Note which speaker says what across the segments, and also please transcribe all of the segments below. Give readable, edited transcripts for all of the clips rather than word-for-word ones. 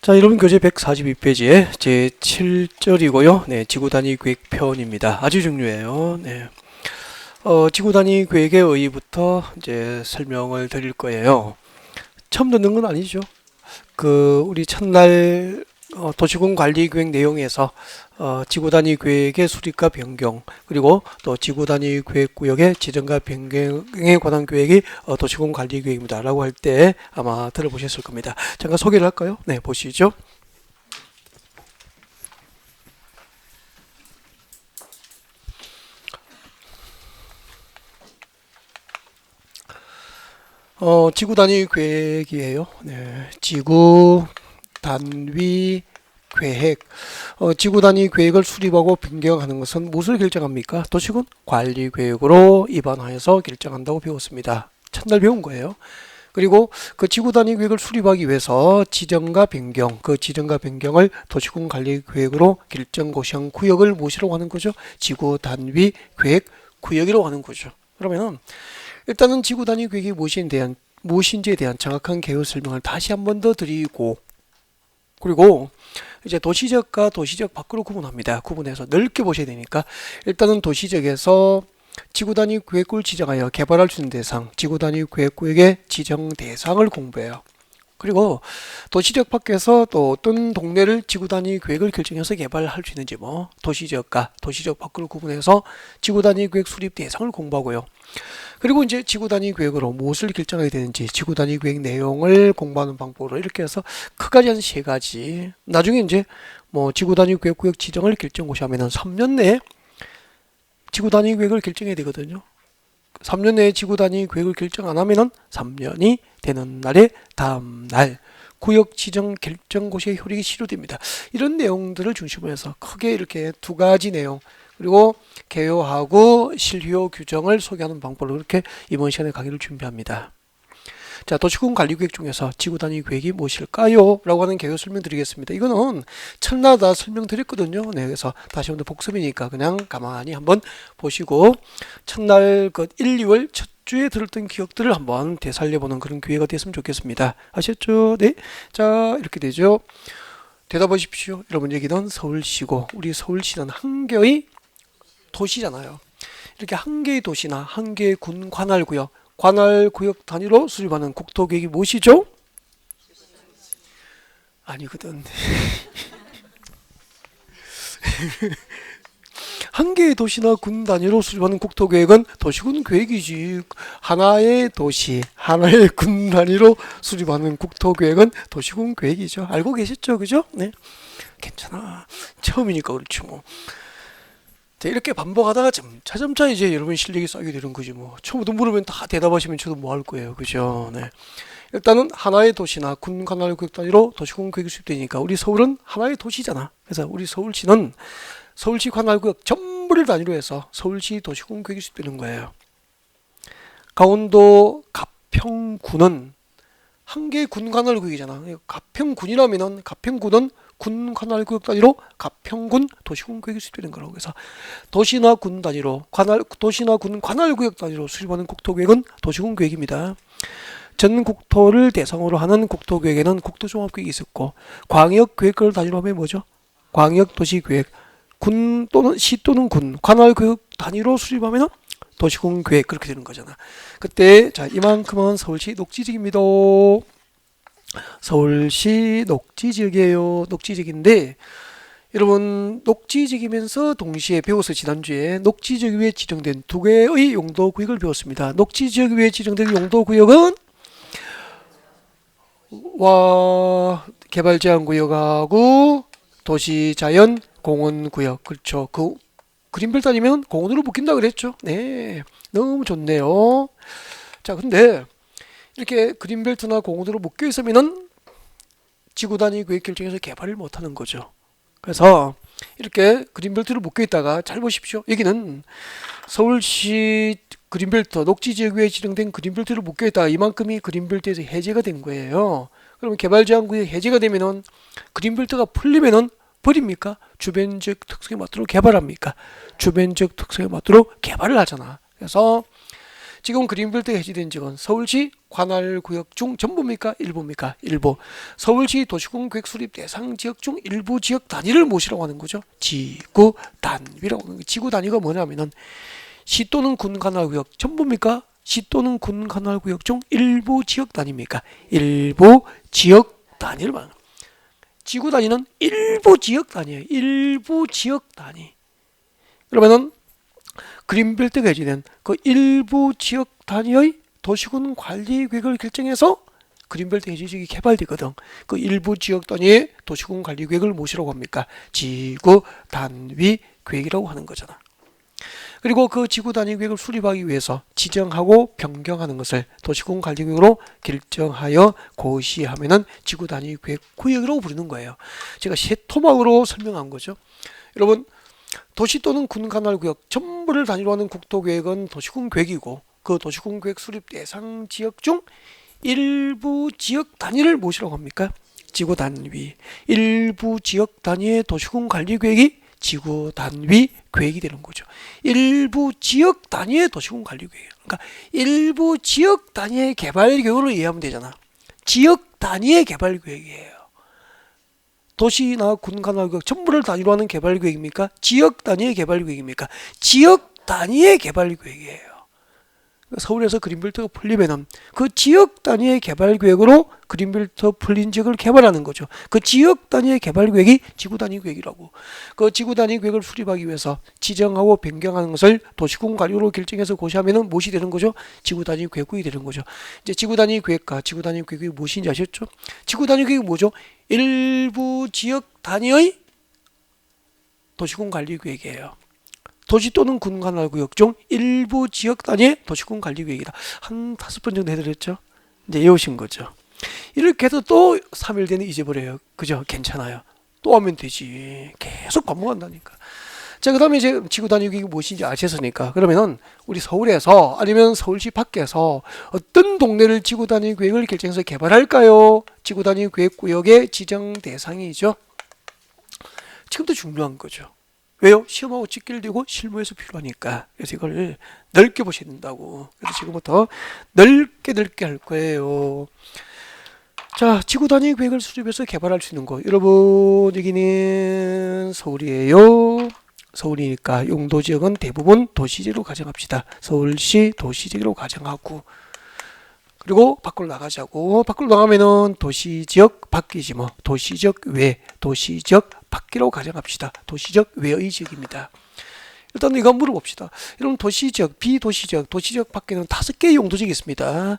Speaker 1: 자, 여러분 교재 142페이지에 제 7절이고요. 네, 지구 단위 계획 편입니다. 아주 중요해요. 네. 지구 단위 계획의 의의부터 이제 설명을 드릴 거예요. 처음 듣는 건 아니죠. 우리 첫날 도시군 관리 계획 내용에서 지구 단위 계획의 수립과 변경, 그리고 또 지구 단위 계획 구역의 지정과 변경에 관한 계획이 도시군 관리 계획입니다 라고 할 때 아마 들어보셨을 겁니다. 잠깐 소개를 할까요? 네, 보시죠. 지구 단위 계획이에요. 네, 지구 단위 계획. 지구 단위 계획을 수립하고 변경하는 것은 무엇을 결정합니까? 도시군 관리 계획으로 입안하여서 결정한다고 배웠습니다. 첫날 배운 거예요. 그리고 그 지구 단위 계획을 수립하기 위해서 지정과 변경, 그 지정과 변경을 도시군 관리 계획으로 결정 고시한 구역을 무엇이라고 하는 거죠? 지구 단위 계획 구역이라고 하는 거죠. 그러면은 일단은 지구 단위 계획이 무엇인지에 대한 정확한 개요 설명을 다시 한 번 더 드리고, 그리고 이제 도시적과 도시적 밖으로 구분합니다. 구분해서 넓게 보셔야 되니까 일단은 도시적에서 지구 단위 계획구를 지정하여 개발할 수 있는 대상, 지구 단위 계획구역의 지정 대상을 공부해요. 그리고 도시적 밖에서 또 어떤 동네를 지구 단위 계획을 결정해서 개발할 수 있는지 도시적과 도시적 밖으로 구분해서 지구 단위 계획 수립 대상을 공부하고요. 그리고 이제 지구 단위 계획으로 무엇을 결정하게 되는지 지구 단위 계획 내용을 공부하는 방법으로 이렇게 해서 크게 한 세 가지. 나중에 이제 지구 단위 계획 구역 지정을 결정고시하면은 3년 내에 지구 단위 계획을 결정해야 되거든요. 3년 내에 지구 단위 계획을 결정 안 하면은 3년이 되는 날의 다음 날 구역 지정 결정고시의 효력이 실효됩니다. 이런 내용들을 중심으로 해서 크게 이렇게 두 가지 내용, 그리고 개요하고 실효 규정을 소개하는 방법으로 그렇게 이번 시간에 강의를 준비합니다. 자, 도시군 관리계획 중에서 지구 단위 계획이 무엇일까요? 라고 하는 개요 설명드리겠습니다. 이거는 첫날 다 설명드렸거든요. 네, 그래서 다시 한번 복습이니까 그냥 가만히 한번 보시고 첫날 1, 2월 첫 주에 들었던 기억들을 한번 되살려보는 그런 기회가 됐으면 좋겠습니다. 아셨죠? 네. 자, 이렇게 되죠. 대답하십시오. 여러분, 여기는 서울시고 우리 서울시는 한 개의 도시잖아요. 이렇게 한 개의 도시나 한 개의 군 관할구역, 관할구역 단위로 수립하는 국토계획이 무엇이죠? 아니거든. 한 개의 도시나 군 단위로 수립하는 국토계획은 도시군 계획이지. 하나의 도시, 하나의 군 단위로 수립하는 국토계획은 도시군 계획이죠. 알고 계셨죠? 그죠? 네. 괜찮아. 처음이니까 그렇죠. 이렇게 반복하다가 점차 이제 여러분 실력이 쌓이게 되는 거지 처음부터 물으면 다 대답하시면 저도 뭐 할 거예요. 그죠? 네. 일단은 하나의 도시나 군 관할 구역 단위로 도시군 계획이 수립되니까 우리 서울은 하나의 도시잖아. 그래서 우리 서울시는 서울시 관할구역 전부를 단위로 해서 서울시 도시군 계획이 수립되는 거예요. 강원도 가평군은 한 개의 군 관할구역이잖아. 가평군이라면은 가평군은 군 관할구역 단위로 가평군 도시군 계획이 수립되는 거라고. 그래서 도시나 군 단위로 도시나 군 관할구역 단위로 수립하는 국토계획은 도시군 계획입니다. 전 국토를 대상으로 하는 국토계획에는 국토종합계획이 있었고, 광역계획을 단위로 하면 뭐죠? 광역도시계획. 군 또는 시 또는 군 관할구역 단위로 수립하면 도시군 계획, 그렇게 되는 거잖아. 그때 자, 이만큼은 서울시 녹지지역입니다. 서울시 녹지지역이에요. 녹지지역인데 여러분, 녹지지역이면서 동시에 배워서 지난주에 녹지지역 위에 지정된 두 개의 용도구역을 배웠습니다. 녹지지역 위에 지정된 용도구역은 개발제한구역하고 도시자연 공원구역. 그렇죠. 그 그린벨 다니면 공원으로 묶인다 그랬죠. 네, 너무 좋네요. 자, 근데 이렇게 그린벨트나 공원으로 묶여 있으면은 지구 단위 계획 결정에서 개발을 못하는 거죠. 그래서 이렇게 그린벨트로 묶여 있다가 잘 보십시오. 여기는 서울시 그린벨트 녹지지역 위에 지정된 그린벨트로 묶여 있다가 이만큼이 그린벨트에서 해제가 된 거예요. 그러면 개발제한구역 해제가 되면은 그린벨트가 풀리면은 버립니까? 주변적 특성에 맞도록 개발합니까? 주변적 특성에 맞도록 개발을 하잖아. 그래서 지금 그린벨트가 해제된 지역은 서울시 관할구역 중 전부입니까? 일부입니까? 일부. 서울시 도시공계획 수립 대상 지역 중 일부 지역 단위를 무엇이라고 하는 거죠? 지구 단위라고 하는 거예요. 지구 단위가 뭐냐면은 시 또는 군 관할구역 전부입니까? 시 또는 군 관할구역 중 일부 지역 단위입니까? 일부 지역 단위를 말하는 거예요. 지구 단위는 일부 지역 단위예요. 일부 지역 단위. 그러면은 그린벨트가 해제된 그 일부 지역 단위의 도시군 관리 계획을 결정해서 그린벨트 해제 지역이 개발되거든. 그 일부 지역 단위의 도시군 관리 계획을 무엇이라고 합니까? 지구 단위 계획이라고 하는 거잖아. 그리고 그 지구 단위 계획을 수립하기 위해서 지정하고 변경하는 것을 도시군 관리 계획으로 결정하여 고시하면은 지구 단위 계획 구역이라고 부르는 거예요. 제가 세 토막으로 설명한 거죠. 여러분, 도시 또는 군 관할구역 전부를 단위로 하는 국토계획은 도시군 계획이고 그 도시군 계획 수립 대상 지역 중 일부 지역 단위를 무엇이라고 합니까? 지구 단위. 일부 지역 단위의 도시군 관리 계획이 지구 단위 계획이 되는 거죠. 일부 지역 단위의 도시군 관리 계획. 그러니까 일부 지역 단위의 개발 계획으로 이해하면 되잖아. 지역 단위의 개발 계획이에요. 도시나 군 관할구역 전부를 단위로 하는 개발 계획입니까? 지역 단위의 개발 계획입니까? 지역 단위의 개발 계획이에요. 서울에서 그린벨트가 풀리면은 그 지역 단위의 개발 계획으로 그린벨트 풀린 지역을 개발하는 거죠. 그 지역 단위의 개발 계획이 지구 단위 계획이라고. 그 지구 단위 계획을 수립하기 위해서 지정하고 변경하는 것을 도시군 관리로 결정해서 고시하면은 무엇이 되는 거죠? 지구 단위 계획이 되는 거죠. 이제 지구 단위 계획과 지구 단위 계획이 무엇인지 아셨죠? 지구 단위 계획이 뭐죠? 일부 지역 단위의 도시군 관리 계획이에요. 도시 또는 군 관할구역 중 일부 지역 단위의 도시군 관리 계획이다. 한 5번 정도 해드렸죠? 이제 외우신 거죠. 이렇게 해서 또 3일 뒤는 잊어버려요. 그죠? 괜찮아요. 또 하면 되지. 계속 반복한다니까. 자, 그 다음에 이제 지구 단위 계획이 무엇인지 아셨으니까 그러면은 우리 서울에서 아니면 서울시 밖에서 어떤 동네를 지구 단위 계획을 결정해서 개발할까요? 지구 단위 계획 구역의 지정 대상이죠. 지금도 중요한 거죠. 왜요? 시험하고 직결되고 실무에서 필요하니까. 그래서 이걸 넓게 보셔야 된다고. 그래서 지금부터 넓게 할 거예요. 자, 지구 단위 계획을 수립해서 개발할 수 있는 거. 여러분, 여기는 서울이에요. 서울이니까 용도 지역은 대부분 도시지역으로 가정합시다. 서울시 도시지역으로 가정하고. 그리고 밖으로 나가자고. 밖으로 나가면은 도시지역 밖이지 뭐. 도시지역 외, 도시지역 밖이라고 가정합시다. 도시지역 외의 지역입니다. 일단 이거 한번 물어봅시다. 여러분, 도시지역, 비도시지역, 도시지역 밖에는 5개의 용도지역이 있습니다.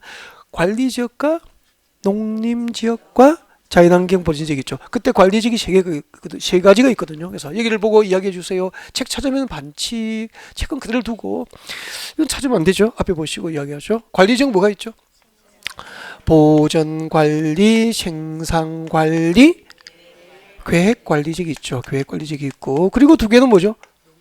Speaker 1: 관리지역과 농림지역과 자연환경 보전지역이 있죠. 그때 관리지역이 세 가지가 있거든요. 그래서 여기를 보고 이야기해 주세요. 책 찾으면 반칙, 책은 그대로 두고 이건 찾으면 안 되죠. 앞에 보시고 이야기하죠. 관리지역 뭐가 있죠? 보전관리, 생산관리, 계획관리지역이 있죠. 계획관리지역이 있고 그리고 2개는 뭐죠?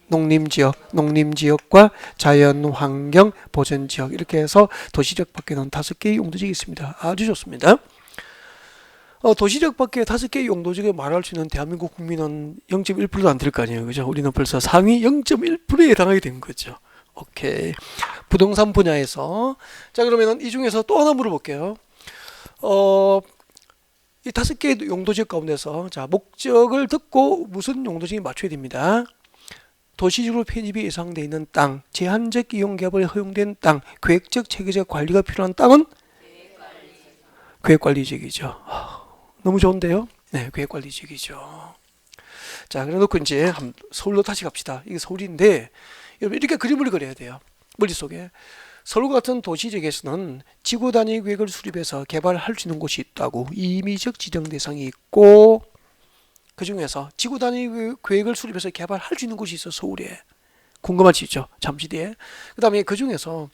Speaker 1: 농림지역, 농림지역과 자연환경 보전지역 이렇게 해서 도시지역 밖에는 5개의 용도지역이 있습니다. 아주 좋습니다. 도시지역 밖에 5개의 용도지역에 말할 수 있는 대한민국 국민은 0.1%도 안 될 거 아니에요. 그죠? 우리는 벌써 상위 0.1%에 해당하게 된 거죠. 오케이. 부동산 분야에서. 자, 그러면은 이 중에서 또 하나 물어볼게요. 이 5개의 용도지역 가운데서 자, 목적을 듣고 무슨 용도지역에 맞춰야 됩니다. 도시지역으로 편입이 예상되어 있는 땅, 제한적 이용 개발이 허용된 땅, 계획적 체계적 관리가 필요한 땅은 계획관리지역이죠. 너무 좋은데요? 네, 계획관리지역이죠. 자, 그래놓고 이제 서울로 다시 갑시다. 이게 서울인데 이렇게 그림을 그려야 돼요. 머릿속에. 서울 같은 도시지역에서는 지구 단위 계획을 수립해서 개발할 수 있는 곳이 있다고. 임의적 지정 대상이 있고 그 중에서 지구 단위 계획을 수립해서 개발할 수 있는 곳이 있어. 서울에. 궁금하시죠? 잠시 뒤에. 그 다음에 그 중에서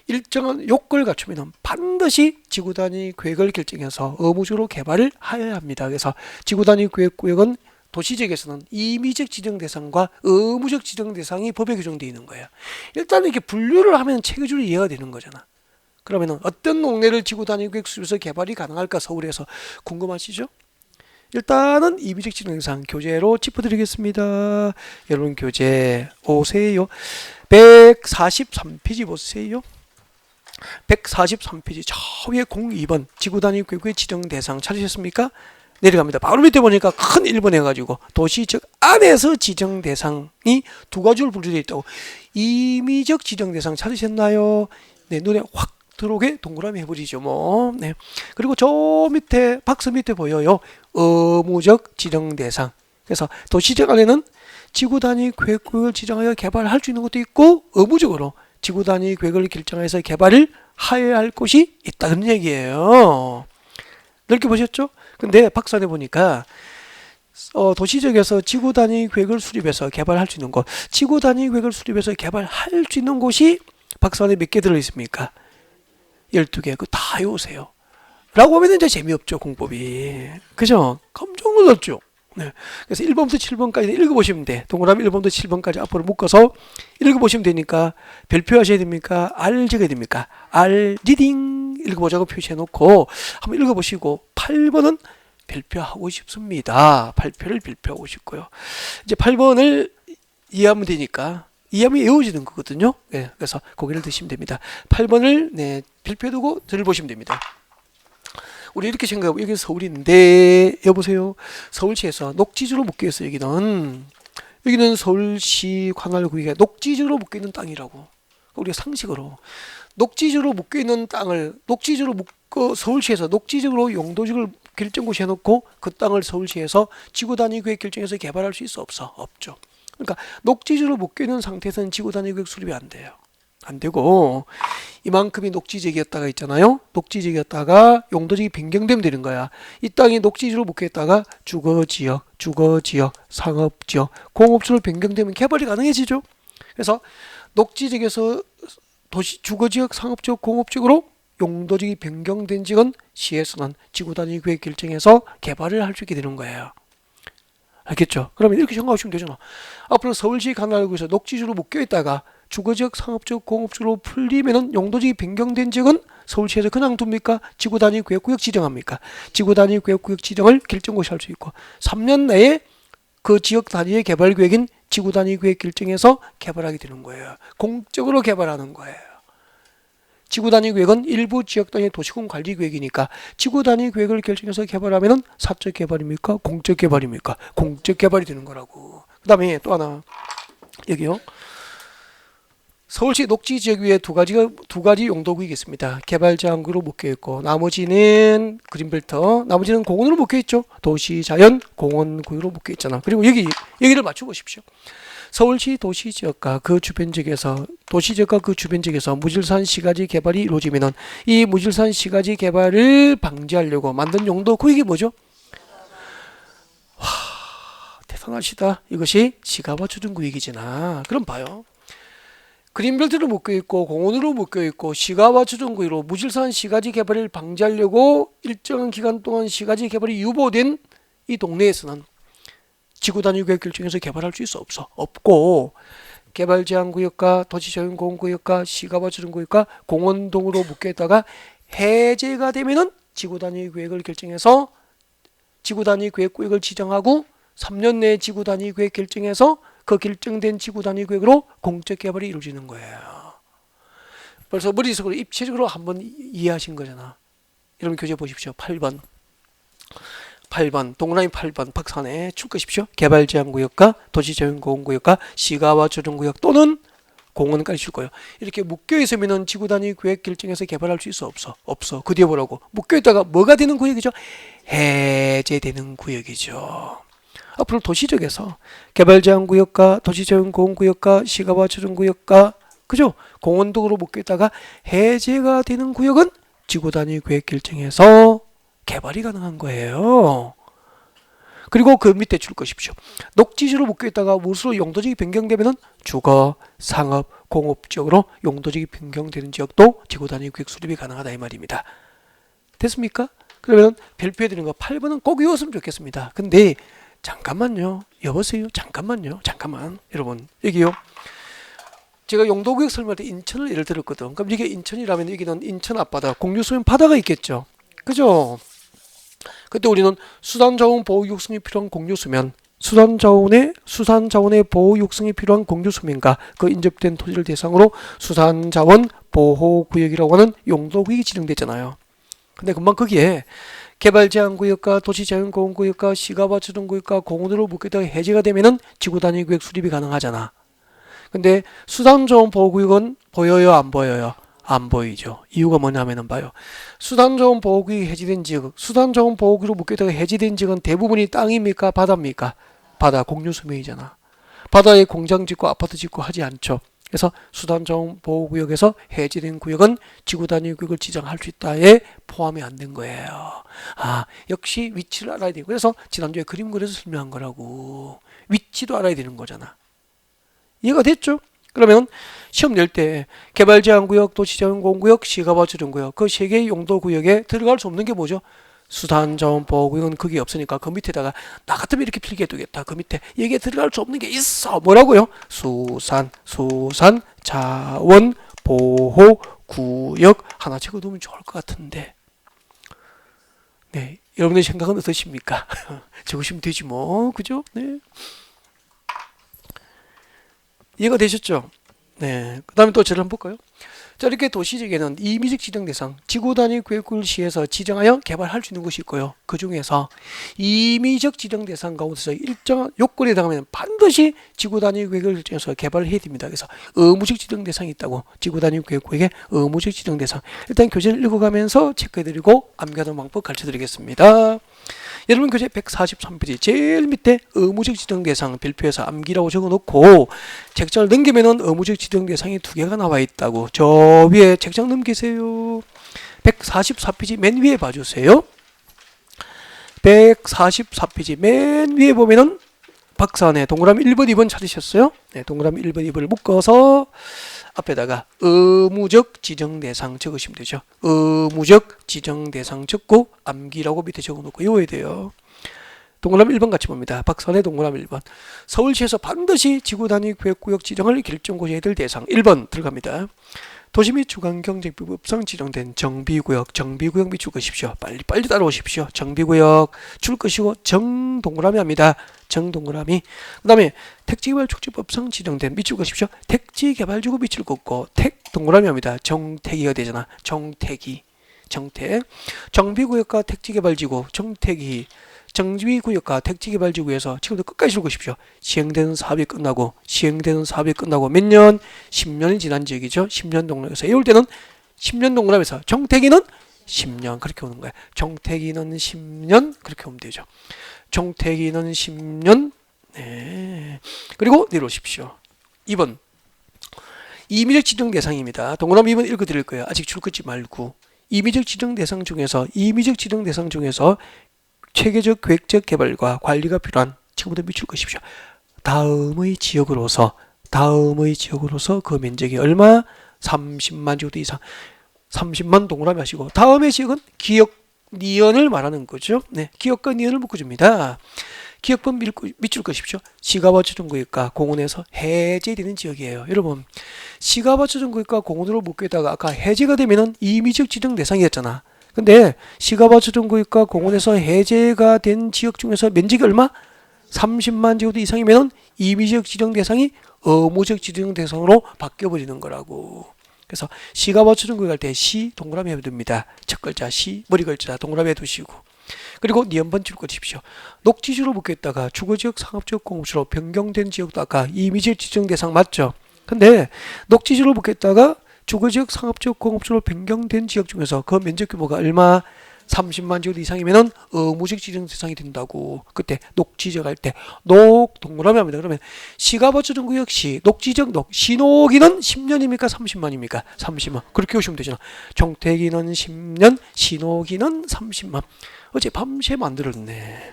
Speaker 1: 일정한 요건을 갖추면 반드시 지구 단위 계획을 결정해서 의무적으로 개발을 해야 합니다. 그래서 지구 단위 계획 구역은 도시지역에서는 임의적 지정 대상과 의무적 지정 대상이 법에 규정되어 있는 거예요. 일단 이렇게 분류를 하면 체계적으로 이해가 되는 거잖아. 그러면 어떤 동네를 지구 단위 계획 수립해서 개발이 가능할까? 서울에서. 궁금하시죠? 일단은 임의적 지정 대상 교재로 짚어드리겠습니다. 여러분 교재 오세요. 143페이지 보세요. 143페이지 저 위에 02번 지구단위 계획의 지정 대상 찾으셨습니까? 내려갑니다. 바로 밑에 보니까 큰 1번 해가지고 도시적 안에서 지정 대상이 두 가지로 분류되어 있다고. 임의적 지정 대상 찾으셨나요? 네, 눈에 확 들어오게 동그라미 해버리죠 뭐. 네. 그리고 저 밑에 박스 밑에 보여요. 의무적 지정 대상. 그래서 도시적 안에는 지구 단위 계획을 지정하여 개발할 수 있는 것도 있고 의무적으로 지구 단위 계획을 결정해서 개발을 하여야 할 곳이 있다는 얘기예요. 넓게 보셨죠? 근데 박스 안에 보니까 도시적에서 지구 단위 계획을 수립해서 개발할 수 있는 곳, 지구 단위 계획을 수립해서 개발할 수 있는 곳이 박스 안에 몇 개 들어 있습니까? 12개. 그거 다 외우세요. 라고 하면 이제 재미없죠, 공법이. 그죠? 깜짝 놀랐죠? 네. 그래서 1번부터 7번까지 읽어보시면 돼. 동그라미 1번부터 7번까지 앞으로 묶어서 읽어보시면 되니까 별표하셔야 됩니까? 알 적어야 됩니까? 알 리딩 읽어보자고 표시해놓고 한번 읽어보시고 8번은 별표하고 싶습니다. 8표를 별표하고 싶고요. 이제 8번을 이해하면 되니까 이해하면 외워지는 거거든요. 네, 그래서 고개를 드시면 됩니다. 8번을 네, 별표 두고 들보시면 됩니다. 우리 이렇게 생각하고 여기 서울인데 여보세요. 서울시에서 녹지주로 묶여 있어. 여기는 서울시 관할구역에 녹지주로 묶여 있는 땅이라고. 우리가 상식으로 녹지주로 묶여 있는 땅을 녹지주로 묶어 서울시에서 녹지적으로 용도지를 결정고시 해놓고 그 땅을 서울시에서 지구 단위 구역 결정해서 개발할 수 있어 없어? 없죠. 그러니까 녹지주로 묶여 있는 상태에서는 지구 단위 구역 수립이 안 돼요. 안 되고 이만큼이 녹지지역이었다가 있잖아요. 녹지지역이었다가 용도지역이 변경되면 되는 거야. 이 땅이 녹지지로 묶여있다가 주거지역, 상업지역, 공업지로 변경되면 개발이 가능해지죠. 그래서 녹지지역에서 도시, 주거지역, 상업지역, 공업지역으로 용도지역이 변경된 지역은 시에서는 지구단위 구역 결정해서 개발을 할 수 있게 되는 거예요. 알겠죠? 그러면 이렇게 생각하시면 되잖아. 앞으로 서울시 관할구에서 녹지주로 묶여있다가 주거지역, 상업지역, 공업지로 풀리면은 용도지역이 변경된 지역은 서울시에서 그냥 둡니까? 지구단위 구역구역 지정합니까? 지구단위 구역구역 지정을 결정고시 할 수 있고 3년 내에 그 지역 단위의 개발 계획인 지구단위 구역 결정해서 개발하게 되는 거예요. 공적으로 개발하는 거예요. 지구단위 계획은 일부 지역 단위 도시군 관리 계획이니까 지구단위 계획을 결정해서 개발하면은 사적 개발입니까? 공적 개발입니까? 공적 개발이 되는 거라고. 그 다음에 또 하나 여기요. 서울시 녹지 지역 위에 두 가지 용도구역이 있습니다. 개발 제한구로 묶여 있고 나머지는 그린벨트, 나머지는 공원으로 묶여 있죠. 도시 자연 공원구역으로 묶여 있잖아. 그리고 여기를 맞춰 보십시오. 서울시 도시지역과 그 주변 지역에서 무질산 시가지 개발이 이루어지면은 이 무질산 시가지 개발을 방지하려고 만든 용도 구역이 뭐죠? 와, 대단하시다. 이것이 시가와초준 구역이잖아. 그럼 봐요. 그린벨트로 묶여있고 공원으로 묶여있고 시가와초전구역으로 무질산 시가지 개발을 방지하려고 일정한 기간 동안 시가지 개발이 유보된 이 동네에서는 지구단위 구역 결정해서 개발할 수 있어 없어? 없고 개발제한구역과 도시자연공원구역과 시가와초전구역과 공원동으로 묶여있다가 해제가 되면은 지구단위 구역을 결정해서 지구단위 구역구역을 지정하고 3년 내에 지구단위 구역 결정해서 그 결정된 지구단위 구역으로 공적 개발이 이루어지는 거예요. 벌써 머릿속으로 입체적으로 한번 이해하신 거잖아. 여러분 교재 보십시오. 8번 동그라미 8번 박산에 출 것이십시오. 개발제한구역과 도시자연공원구역과 시가와초전구역 또는 공원까지 줄 거예요. 이렇게 묶여있으면 지구단위 구역 결정해서 개발할 수 있어 없어? 없어. 그 뒤에 보라고. 묶여있다가 뭐가 되는 구역이죠? 해제되는 구역이죠. 앞으로 도시적에서 개발제한구역과 도시자연공원구역과 시가와초전구역과 그죠? 공원도로 묶여있다가 해제가 되는 구역은 지구단위 구역 결정해서 개발이 가능한 거예요. 그리고 그 밑에 줄 것이십시오. 녹지주로 묶여있다가 무수로 용도지역이 변경되면은 주거, 상업, 공업 지역으로 용도지역이 변경되는 지역도 지구단위 구역 수립이 가능하다 이 말입니다. 됐습니까? 그러면 별표해 드리는 거 8번은 꼭 외웠으면 좋겠습니다. 근데 잠깐만요. 여보세요. 잠깐만. 여러분 여기요. 제가 용도구역 설명할 때 인천을 예를 들었거든. 그럼 이게 인천이라면 여기는 인천 앞바다, 공유수면 바다가 있겠죠. 그죠? 그때 우리는 수단자원 보호육성이 필요한 공유수면 수산자원의 보호 육성에 필요한 공유 수면과 그 인접된 토지를 대상으로 수산자원 보호구역이라고 하는 용도구역이 지정됐잖아요. 근데 금방 거기에 개발제한구역과 도시자연보호구역과 시가바주정구역과 공원으로 묶였다가 해제가 되면은 지구단위구역 수립이 가능하잖아. 근데 수산자원 보호구역은 보여요, 안 보여요? 안 보이죠. 이유가 뭐냐면은 봐요. 수산자원 보호구역이 해제된 지역, 수산자원 보호구역으로 묶였다가 해제된 지역은 대부분이 땅입니까? 바다입니까? 바다, 공유수면이잖아. 바다에 공장 짓고 아파트 짓고 하지 않죠. 그래서 수산자원 보호구역에서 해제된 구역은 지구단위구역을 지정할 수 있다에 포함이 안 된 거예요. 아, 역시 위치를 알아야 되고. 그래서 지난주에 그림 그려서 설명한 거라고. 위치도 알아야 되는 거잖아. 이해가 됐죠? 그러면 시험 낼 때 개발제한구역, 도시자연공원구역, 시가바주정구역 그 세 개의 용도구역에 들어갈 수 없는 게 뭐죠? 수산자원보호구역은 그게 없으니까 그 밑에다가 나 같으면 이렇게 필기해 두겠다. 그 밑에 여기에 들어갈 수 없는 게 있어. 뭐라고요? 수산자원보호구역 하나 적어두면 좋을 것 같은데. 네, 여러분의 생각은 어떠십니까? 적으시면 되지 뭐, 그죠? 네. 이해가 되셨죠? 네. 그 다음에 또 저를 한번 볼까요? 자, 이렇게 도시지역에는 임의적 지정 대상, 지구단위 구역을 시에서 지정하여 개발할 수 있는 것이 있고요. 그 중에서 임의적 지정 대상 가운데서 일정한 요건에 해당하면 반드시 지구단위 구역을 지정해서 개발을 해야 됩니다. 그래서 의무적 지정 대상이 있다고. 지구단위 구역에 의무적 지정 대상. 일단 교재를 읽어가면서 체크해드리고 암기하는 방법 가르쳐드리겠습니다. 여러분 교재 143페이지 제일 밑에 의무적 지정 대상 별표에서 암기라고 적어놓고 책장을 넘기면은 의무적 지정 대상이 두 개가 나와 있다고. 저 위에 책장 넘기세요. 144페이지 맨 위에 봐주세요. 144페이지 맨 위에 보면은 박스 안에 동그라미 1번, 2번 찾으셨어요? 네, 동그라미 1번, 2번을 묶어서 앞에다가 의무적 지정 대상 적으시면 되죠. 의무적 지정 대상 적고 암기라고 밑에 적어놓고 외워야 돼요. 동그라미 1번 같이 봅니다. 박선의 동그라미 1번. 서울시에서 반드시 지구단위 구역 지정을 결정고시해야 될 대상 1번 들어갑니다. 도시 및 주간경제법상 지정된 정비구역 밑줄 것이십시오. 빨리 따라오십시오. 정비구역 줄 것이고 정동그라미 합니다. 정동그라미. 그 다음에 택지개발촉진법상 지정된 밑줄 것이십시오. 택지개발지구 밑줄 긋고 택동그라미 합니다. 정택이가 되잖아. 정택이. 정택. 정비구역과 택지개발지구 정택이. 정비구역과 택지개발지구에서 지금부터 끝까지 읽으십시오. 시행되는 사업이 끝나고 몇 년? 10년이 지난 지역이죠. 10년 동그라미에서 외울 때는 10년 동그라미에서 정택이는 10년 그렇게 오는 거예요. 정택이는 10년 그렇게 오면 되죠. 정택이는 10년. 네. 그리고 내려오십시오. 2번 임의적 지정 대상입니다. 동그라미 2번 읽어드릴 거예요. 아직 줄 긋지 말고. 임의적 지정 대상 중에서 체계적 계획적 개발과 관리가 필요한 지금부터 밑줄 것이십시오. 다음의 지역으로서 그 면적이 얼마? 30만 제곱미터 이상. 30만 동그라미 하시고 다음의 지역은 기역 니은을 말하는 거죠. 네, 기역과 니은을 묶어줍니다. 기역번 밑줄 것이십시오. 시가바주정구역과 공원에서 해제되는 지역이에요. 여러분, 시가바주정구역과 공원으로 묶여있다가 아까 해제가 되면은 임의적 지정 대상이었잖아. 근데 시가바주정구역과 공원에서 해제가 된 지역 중에서 면적이 얼마? 30만 제곱미터 이상이면 임의적 지정 대상이 의무적 지정 대상으로 바뀌어버리는 거라고. 그래서 시가바주정구역 할 때 시 동그라미 해둡니다. 첫 글자 시, 머리 글자 동그라미 해두시고. 그리고 니은번 줄 것이십시오. 녹지주로 묶여있다가 주거지역, 상업지역, 공업지로 변경된 지역도 아까 임의적 지정 대상 맞죠? 근데 녹지주로 묶여있다가 주거지역, 상업지역, 공업지로 변경된 지역 중에서 그 면적 규모가 얼마? 30만 제곱 이상이면은 의무적 지정 대상이 된다고. 그때 녹지적 할 때 녹 동그라미 합니다. 그러면 시가바주정구역 시 녹지적 신호기는 10년입니까? 30만입니까? 30만. 그렇게 오시면 되잖아. 정택이는 10년, 신호기는 30만. 어제 밤새 만들었네.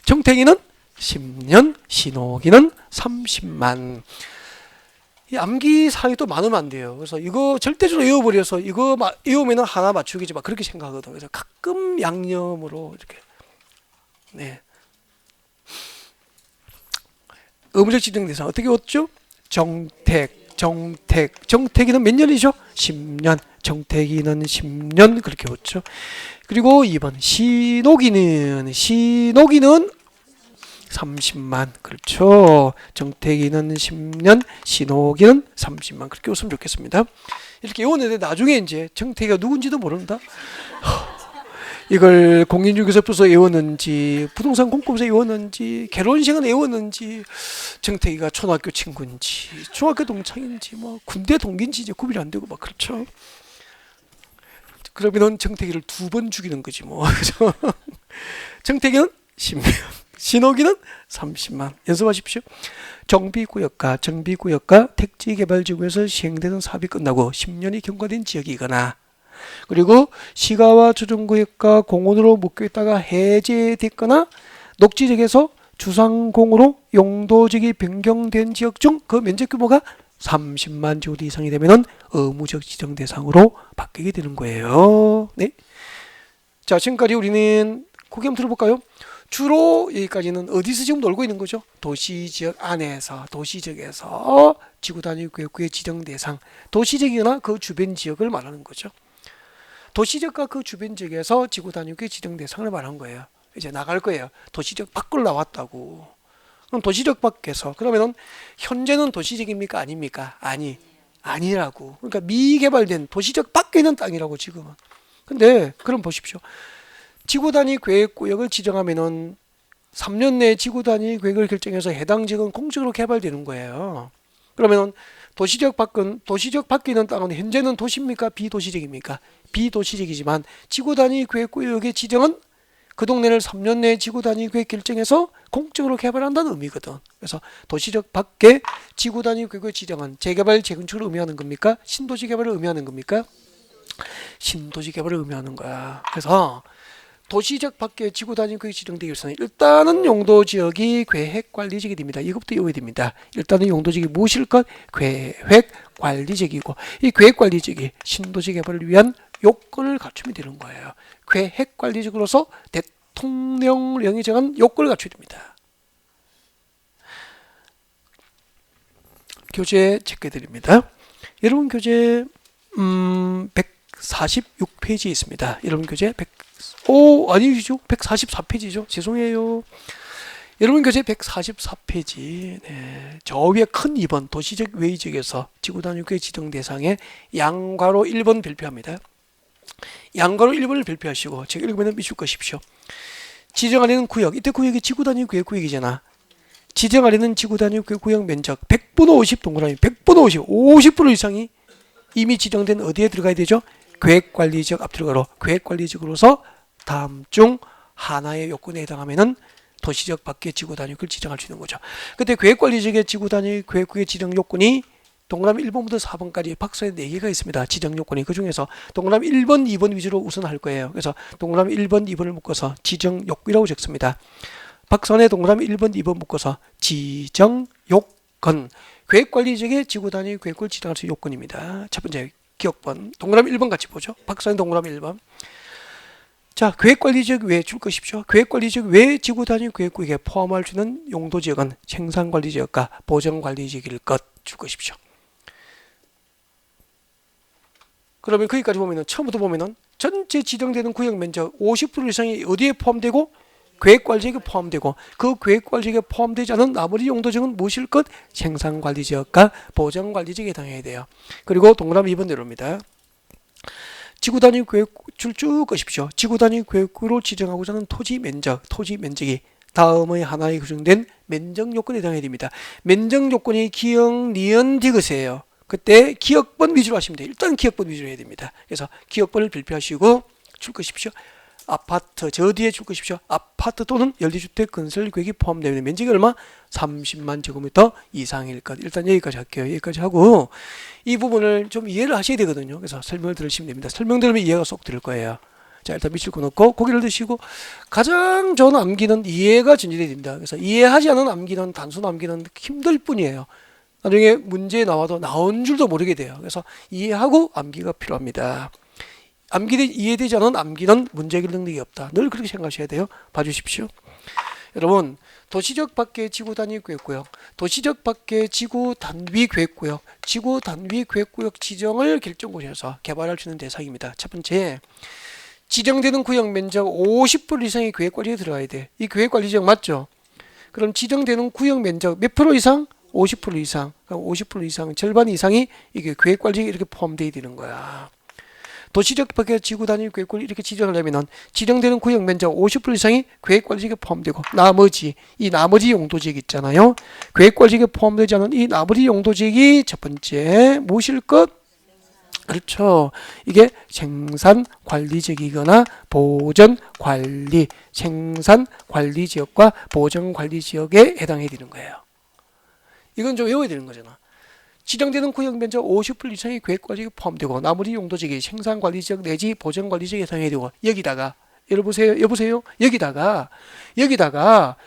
Speaker 1: 정택이는 10년, 신호기는 30만. 이 암기 사항이 또 많으면 안 돼요. 그래서 이거 절대적으로 외워버려서 이거 외우면 하나 맞추기지 막 그렇게 생각하거든. 그래서 가끔 양념으로 이렇게. 네. 의무적 지정 대상 어떻게 왔죠? 정택이는 몇 년이죠? 10년. 정택이는 10년 그렇게 왔죠. 그리고 2번 신호기는 30만. 그렇죠. 정택이는 10년, 신호기는 30만. 그렇게 웃으면 좋겠습니다. 이렇게 외웠는데 나중에 이제 정택이가 누군지도 모른다. 이걸 공인중개사부서 외웠는지, 부동산 공급에서 외웠는지, 결혼식은 외웠는지, 정택이가 초등학교 친구인지, 중학교 동창인지, 뭐 군대 동기인지 이제 구별이 안 되고 막 그렇죠. 그러면은 정택이를 2번 죽이는 거지 뭐. 정택이는 10년, 신호기는 30만. 연습하십시오. 정비구역과 택지개발지구에서 시행되는 사업이 끝나고 10년이 경과된 지역이거나, 그리고 시가와 조정구역과 공원으로 묶여있다가 해제됐거나 녹지지역에서 주상공으로 용도지역이 변경된 지역 중 그 면적 규모가 30만 제곱미터 이상이 되면은 의무적 지정 대상으로 바뀌게 되는 거예요. 네. 자, 지금까지 우리는 고개 한번 들어볼까요? 주로 여기까지는 어디서 지금 놀고 있는 거죠? 도시지역 안에서, 도시지역에서 지구단위구역구의 지정 대상, 도시지역이나 그 주변 지역을 말하는 거죠. 도시지역과 그 주변 지역에서 지구단위구의 지정 대상을 말한 거예요. 이제 나갈 거예요. 도시지역 밖으로 나왔다고. 그럼 도시지역 밖에서, 그러면은 현재는 도시지역입니까? 아닙니까? 아니라고. 그러니까 미개발된 도시지역 밖에 있는 땅이라고 지금은. 근데 그럼 보십시오. 지구단위 계획구역을 지정하면은 3년 내에 지구단위 계획을 결정해서 해당 지역은 공적으로 개발되는 거예요. 그러면은 도시지역 밖에 있는 땅은 현재는 도시입니까? 비도시지역입니까? 비도시지역이지만 지구단위 계획구역의 지정은 그 동네를 3년 내에 지구단위 계획 결정해서 공적으로 개발한다는 의미거든. 그래서 도시지역 밖에 지구단위 계획의 지정은 재개발, 재건축을 의미하는 겁니까? 신도시 개발을 의미하는 겁니까? 신도시 개발을 의미하는 거야. 그래서 도시지역 밖에 지구단위 계획이 지정되기 위해서는 일단은 용도지역이 계획관리지역이 됩니다. 이것부터 외워야 됩니다. 일단은 용도지역이 무엇일 것? 계획관리지역이고, 이 계획관리지역이 신도시 개발을 위한 요건을 갖추면 되는 거예요. 계획관리지역으로서 대통령령이 정한 요건을 갖춰야 됩니다. 교재 체크해드립니다. 여러분 교재 146페이지에 있습니다. 여러분 교재 아니죠. 144페이지죠. 죄송해요. 여러분 교재 144페이지. 네. 저 위에 큰 2번 도시적 외의지역에서 지구단위구역 지정 대상의 양괄호 1번 별표합니다. 양괄호 1번을 별표하시고 제가 읽으면 미줄 것이십시오. 지정하려는 구역, 이때 구역이 지구단위구역이잖아. 지정하려는 지구단위구역 면적 100분의 50 동그라미 100분의 50% 이상이 이미 지정된 어디에 들어가야 되죠? 계획관리지역 앞 들어가로 계획관리지역으로서 다음 중 하나의 요건에 해당하면은 도시지역 밖에 지구단위구역을 지정할 수 있는 거죠. 그때 계획관리지역의 지구단위구역의 지정 요건이 동그라미 1번부터 4번까지 박스에 4개가 있습니다. 지정 요건이. 그 중에서 동그라미 1번, 2번 위주로 우선 할 거예요. 그래서 동그라미 1번, 2번을 묶어서 지정 요건이라고 적습니다. 박선에 동그라미 1번, 2번 묶어서 지정 요건. 계획관리지역의 지구단위구역을 지정할 수 있는 요건입니다. 첫 번째 기억번. 동그라미 1번 같이 보죠. 박선에 동그라미 1번. 자, 계획관리지역 외에 줄 것이십시오. 계획관리지역 외에 지구단위구역에 포함할 수 있는 용도지역은 생산관리지역과 보전관리지역일 것 줄 것이십시오. 그러면 거기까지 보면은 처음부터 보면은 전체 지정되는 구역 면적 50% 이상이 어디에 포함되고 계획관리지역에 포함되고 그 계획관리지역에 포함되지 않은 나머지 용도지역은 무엇일 것? 생산관리지역과 보전관리지역에 해당해야 돼요. 그리고 동그라미 2번 내려옵니다. 지구단위 계획줄 쭉 것이십시오. 지구단위 계획구로 지정하고자 하는 토지 면적이 다음의 하나에 규정된 면적 요건에 해당해야 됩니다. 면적 요건이 기역, 니은, 디귿이에요. 그때 기역번 위주로 하시면 돼요. 일단 기역번 위주로 해야 됩니다. 그래서 기역번을 별표하시고 줄 것이십시오. 아파트, 저 뒤에 줄 것이십시오. 아파트 또는 연립주택 건설 계획이 포함되는 면적이 얼마? 30만 제곱미터 이상일 것. 일단 여기까지 할게요. 여기까지 하고 이 부분을 좀 이해를 하셔야 되거든요. 그래서 설명을 들으시면 됩니다. 설명 들으면 이해가 쏙 될 거예요. 자, 일단 밑줄 그어놓고 고개를 드시고 가장 좋은 암기는 이해가 전제돼야 됩니다. 그래서 이해하지 않은 암기는 단순 암기는 힘들 뿐이에요. 나중에 문제에 나와도 나온 줄도 모르게 돼요. 그래서 이해하고 암기가 필요합니다. 이해되지 않은 암기는 문제 해결 능력이 없다. 늘 그렇게 생각하셔야 돼요. 봐주십시오. 여러분, 도시적 밖의 지구단위 계획구역, 도시적 밖의 지구단위 계획구역, 지구단위 계획구역 지정을 결정고시에서 개발할 수 있는 대상입니다. 첫 번째, 지정되는 구역 면적 50% 이상의 계획관리에 들어가야 돼. 이 계획관리지역 맞죠? 그럼 지정되는 구역 면적 몇 프로 이상? 50% 이상. 그럼 50% 이상, 절반 이상이 이게 계획관리에 이렇게 포함되어 되는 거야. 도시적 밖에 지구 단위 계획을 이렇게 지정하려면은 지정되는 구역 면적 50% 이상이 계획관리지역에 포함되고 나머지 용도 지역 있잖아요. 계획관리지역에 포함되지 않은 이 나머지 용도 지역이 첫 번째 무엇일 것? 그렇죠. 이게 생산관리지역이거나 보전관리, 생산관리지역과 보전관리지역에 해당해야 되는 거예요. 이건 좀 외워야 되는 거잖아. 지정되는 구역 면적 50% 이상의 계획관리지역에 포함되고 나머지 용도지역이 생산관리지역 내지 보전관리지역에 해당해야 되고 여기다가 여보세요? 여기다가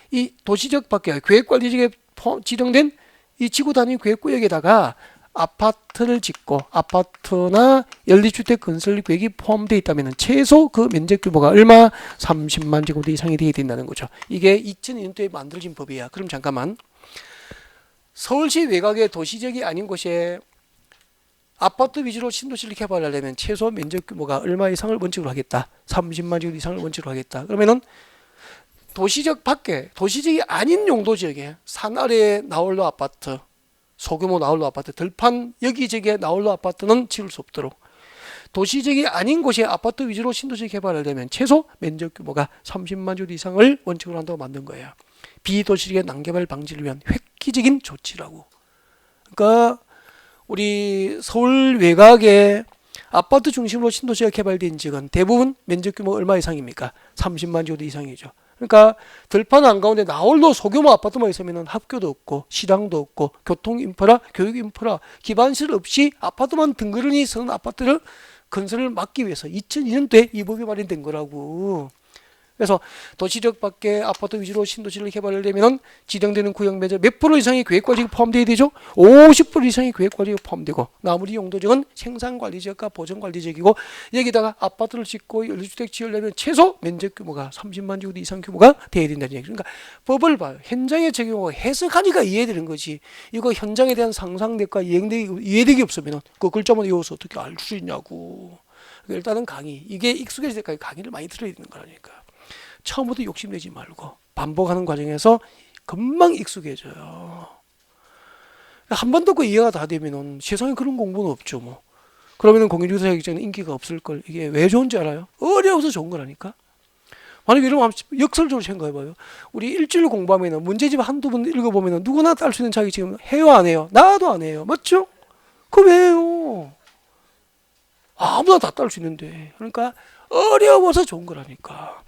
Speaker 1: 이 도시적 밖에 계획관리지역에 지정된 이 지구단위 계획구역에다가 아파트를 짓고 아파트나 연립주택 건설 계획이 포함되어 있다면 최소 그 면적 규모가 얼마? 30만 제곱미터 이상이 되어야 된다는 거죠. 이게 2002년도에 만들어진 법이야. 그럼 잠깐만. 서울시 외곽의 도시지역이 아닌 곳에 아파트 위주로 신도시를 개발하려면 최소 면적 규모가 얼마 이상을 원칙으로 하겠다. 30만 제곱 이상을 원칙으로 하겠다. 그러면은 도시적 밖에 도시지역이 아닌 용도 지역에 산 아래에 나홀로 아파트, 소규모 나홀로 아파트, 들판 여기저기에 나홀로 아파트는 지을 수 없도록 도시지역이 아닌 곳에 아파트 위주로 신도시 개발하려면 최소 면적 규모가 30만 제곱 이상을 원칙으로 한다고 만든 거예요. 비도시지역의 난개발 방지를 위한 획기적인 조치라고. 그러니까 우리 서울 외곽에 아파트 중심으로 신도시가 개발된 지역은 대부분 면적 규모 얼마 이상입니까? 30만 제곱 이상이죠. 그러니까 들판 한가운데 나홀로 소규모 아파트만 있으면 학교도 없고 시장도 없고 교통 인프라, 교육 인프라, 기반시설 없이 아파트만 덩그러니 서는 아파트를 건설을 막기 위해서 2002년도에 이 법이 마련된 거라고. 그래서 도시적 밖에 아파트 위주로 신도시를 개발하려면 지정되는 구역 면적 몇 프로 이상의 계획관리지역에 포함되어야 되죠? 50% 이상의 계획관리지역에 포함되고 나머지 용도지역은 생산관리지역과 보전관리지역이고 여기다가 아파트를 짓고 연립주택 지으려면 최소 면적 규모가 30만 제곱 이상 규모가 되어야 된다는 얘기. 그러니까 법을 봐요. 현장에 적용하고 해석하니까 이해되는 거지. 이거 현장에 대한 상상력과 이해력이 없으면 그 글자만 외워서 어떻게 알 수 있냐고. 일단은 강의. 이게 익숙해질 때까지 강의를 많이 들어야 되는 거라니까. 처음부터 욕심내지 말고 반복하는 과정에서 금방 익숙해져요. 한 번 듣고 이해가 다 되면은 세상에 그런 공부는 없죠 뭐. 그러면은 공인중개사 자격증은 인기가 없을 걸. 이게 왜 좋은지 알아요? 어려워서 좋은 거라니까. 만약에 이러면 역설적으로 생각해봐요. 우리 일주일 공부하면은 문제집 한두 번 읽어보면은 누구나 딸 수 있는 자격증 해요 안 해요? 나도 안 해요. 맞죠? 그럼 왜 해요? 아무나 다 딸 수 있는데. 그러니까 어려워서 좋은 거라니까.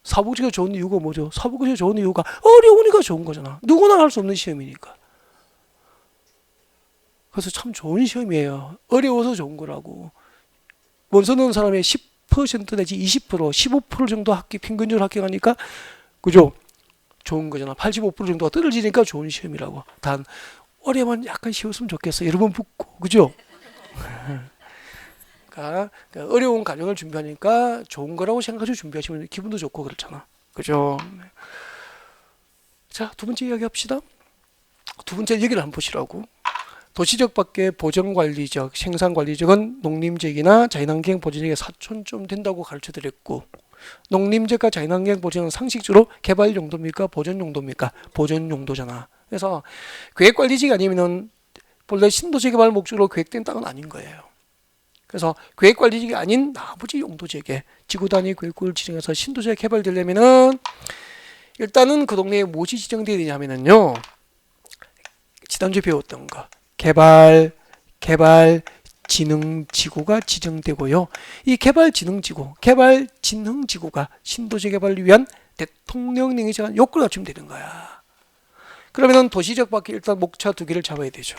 Speaker 1: 사법고시가 좋은 이유가 뭐죠? 사법고시가 좋은 이유가 어려우니까 좋은 거잖아. 누구나 할 수 없는 시험이니까. 그래서 참 좋은 시험이에요. 어려워서 좋은 거라고. 원서 넣은 사람의 10% 내지 20%, 15% 정도 평균적으로 합격하니까 그죠? 좋은 거잖아. 85% 정도가 떨어지니까 좋은 시험이라고. 단 어려면 약간 쉬웠으면 좋겠어. 여러 번 붙고 그죠? 그러니까 어려운 과정을 준비하니까 좋은 거라고 생각하시고 준비하시면 기분도 좋고 그렇잖아. 그죠? 자, 두 번째 이야기 합시다. 두 번째 얘기를 한번 보시라고. 도시적 밖에 보전관리적, 생산관리적은 농림지역이나 자연환경 보전지역의 사촌쯤 된다고 가르쳐드렸고 농림지역과 자연환경 보전은 상식적으로 개발 용도입니까? 보전 용도입니까? 보전 용도잖아. 그래서 계획관리지가 아니면은 본래 신도시 개발 목적으로 계획된 땅은 아닌 거예요. 그래서 계획관리지역이 아닌 나머지 용도지역에 지구단위 계획구를 지정해서 신도시가 개발되려면은 일단은 그 동네에 무엇이 지정되어야 되냐면은요. 지난주에 배웠던 거. 개발진흥지구가 지정되고요. 이 개발진흥지구가 신도시 개발을 위한 대통령령에 정한 요건을 갖추면 되는 거야. 그러면은 도시적 밖에 일단 목차 두 개를 잡아야 되죠.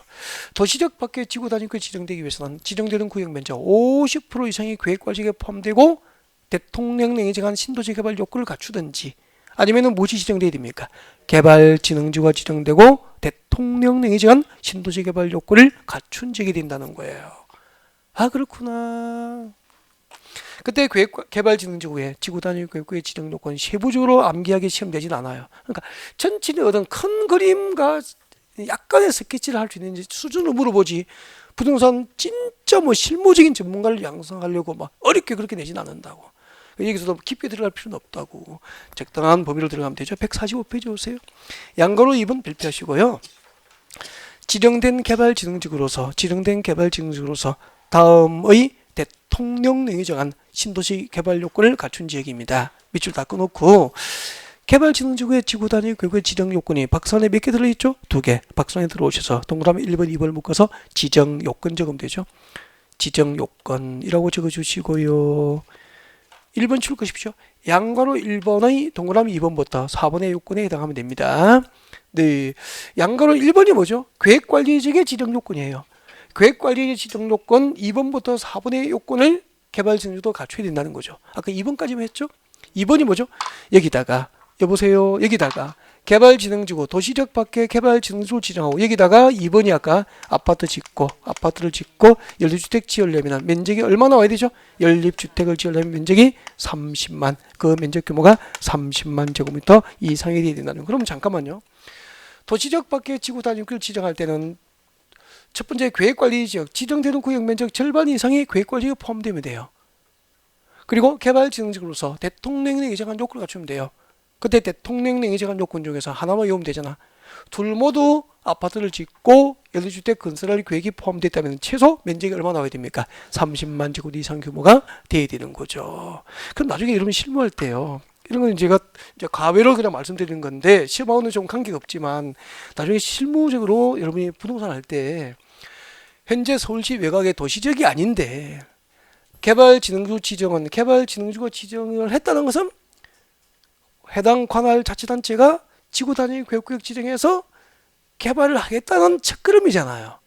Speaker 1: 도시적 밖에 지구 단위구역이 지정되기 위해서는 지정되는 구역 면적 50% 이상의 계획관리지역에 포함되고 대통령령에 정한 신도시 개발 요건을 갖추든지 아니면은 무엇이 지정돼야 됩니까? 개발진흥지구가 지정되고 대통령령에 정한 신도시 개발 요건을 갖춘 지역이 된다는 거예요. 아 그렇구나. 그때 개발진흥지구에 지구단위 계획구의 지정 요건 세부적으로 암기하게 시험 내진 않아요. 그러니까 전체의 어떤 큰 그림과 약간의 스케치를 할 수 있는지 수준으로 물어보지. 부동산 진짜 뭐 실무적인 전문가를 양성하려고 막 어렵게 그렇게 내진 않는다고. 여기서 너무 깊게 들어갈 필요는 없다고. 적당한 범위로 들어가면 되죠. 145페이지 오세요. 양가로 2번 발표하시고요. 지정된 개발진흥지구로서 다음의 대통령령이 정한 신도시 개발 요건을 갖춘 지역입니다. 밑줄 다 끊고 개발진흥지구의 지구단위 교육의 지정 요건이 박스안에 몇 개 들어있죠? 2개. 박스안에 들어오셔서 동그라미 1번, 2번을 묶어서 지정 요건 적으면 되죠. 지정 요건이라고 적어주시고요. 1번 출거십시오. 양가로 1번의 동그라미 2번부터 4번의 요건에 해당하면 됩니다. 네, 양가로 1번이 뭐죠? 계획관리직의 지정 요건이에요. 계획관리직 지정 요건 2번부터 4번의 요건을 개발진흥지구도 갖춰야 된다는 거죠. 아까 2번까지만 했죠? 2번이 뭐죠? 여기다가 여보세요. 여기다가 개발진흥지구 도시적 밖에 개발진흥지구를 지정하고 여기다가 2번이 아까 아파트를 짓고 연립주택 지으려면 면적이 얼마나 와야 되죠? 연립주택을 지으려면 면적이 30만, 그 면적 규모가 30만 제곱미터 이상이 돼야 된다는. 그럼 잠깐만요. 도시적 밖에 지구 단위를 지정할 때는 첫 번째 계획관리지역 지정되는 구역 면적 절반 이상이 계획관리지역에 포함되면 돼요. 그리고 개발진흥지구로서 대통령령이 정한 요건을 갖추면 돼요. 그때 대통령령이 정한 요건 중에서 하나만 외우면 되잖아. 둘 모두 아파트를 짓고 연립주택 건설할 계획이 포함됐다면 최소 면적이 얼마나 나와야 됩니까? 30만 제곱 이상 규모가 돼야 되는 거죠. 그럼 나중에 여러분 실무할 때요. 이런 건 제가 이제 가외로 그냥 말씀드리는 건데 시험하고는 좀 관계가 없지만 나중에 실무적으로 여러분이 부동산 할 때 현재 서울시 외곽의 도시적이 아닌데 개발진흥지구 지정은 개발진흥지구 지정을 했다는 것은 해당 관할 자치단체가 지구단위 계획구역 지정해서 개발을 하겠다는 첫걸음이잖아요.